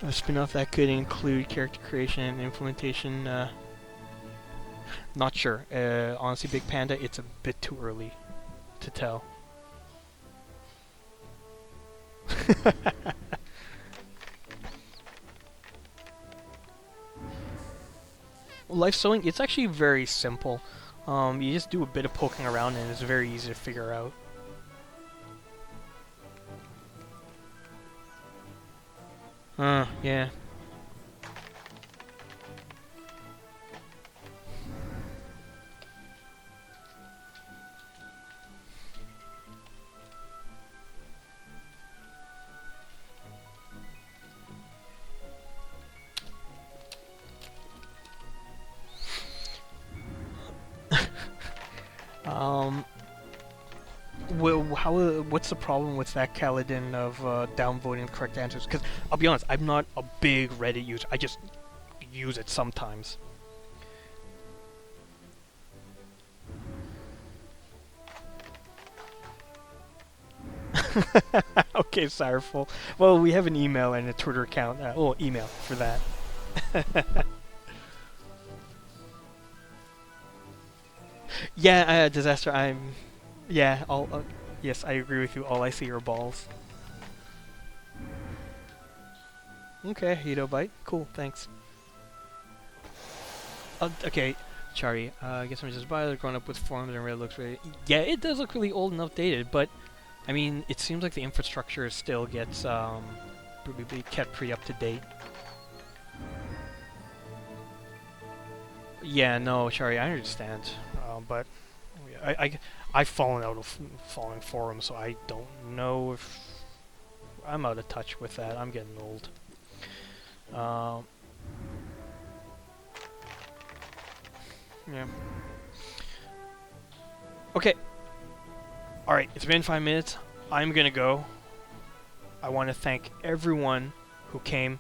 A spin-off that could include character creation and implementation, not sure. Honestly, Big Panda, it's a bit too early to tell. Life sewing, it's actually very simple. You just do a bit of poking around and it's very easy to figure out. Yeah. What's the problem with that, Kaladin, of downvoting the correct answers? Because I'll be honest, I'm not a big Reddit user. I just use it sometimes. Okay, Sorrowful. Well, we have an email and a Twitter account. Email for that. Yeah, Disaster, yeah, yes, I agree with you. All I see are balls. Okay, Hito Bite. Cool, thanks. Okay, Chari, I guess I'm just growing up with forums and Reddit looks really... Yeah, it does look really old and outdated, but, I mean, it seems like the infrastructure still gets, kept pretty up to date. Yeah, no, Chari, I understand, but I've fallen out of following forums, so I don't know if... I'm out of touch with that. I'm getting old. Yeah. Okay. Alright, it's been 5 minutes. I'm gonna go. I want to thank everyone who came.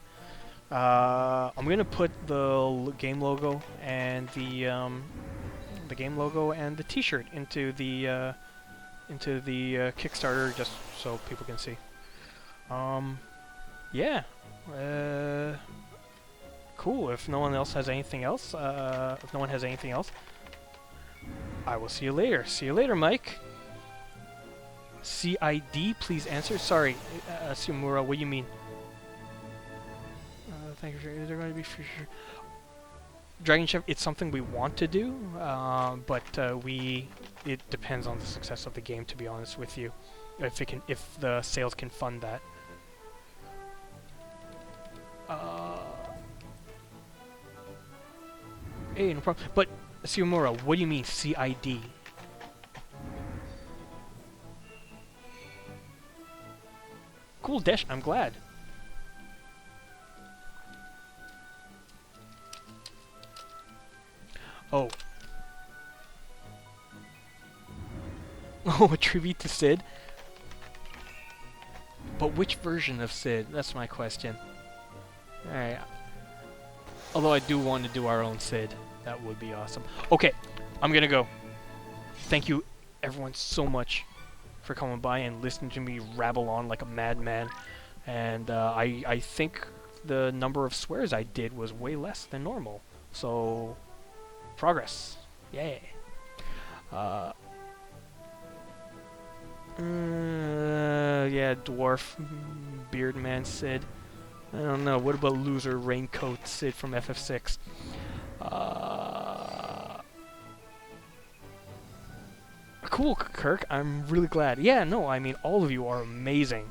I'm gonna put the game logo and the T-shirt into the Kickstarter, just so people can see. Yeah. Cool. If no one else has anything else, I will see you later. See you later, Mike. CID, please answer. Sorry, Sumura, what do you mean? Thank you. Is there going to be future Dragon Chef? It's something we want to do, but it depends on the success of the game. To be honest with you, if the sales can fund that. Hey, no problem. But Sumura, what do you mean CID? Cool, Desh. I'm glad. Oh. Oh, a tribute to Sid? But which version of Sid? That's my question. Alright. Although I do want to do our own Sid. That would be awesome. Okay, I'm gonna go. Thank you, everyone, so much for coming by and listening to me rabble on like a madman. And I think the number of swears I did was way less than normal. So, progress. Yay. Yeah, dwarf. Beardman Sid. I don't know. What about loser raincoat Sid from FF6? Cool, Kirk. I'm really glad. Yeah, no, I mean, all of you are amazing.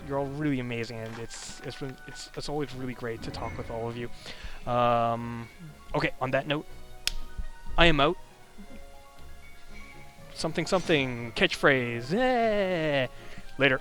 You're all really amazing, and it's always really great to talk with all of you. Okay, on that note, I am out. Something, catchphrase. Later.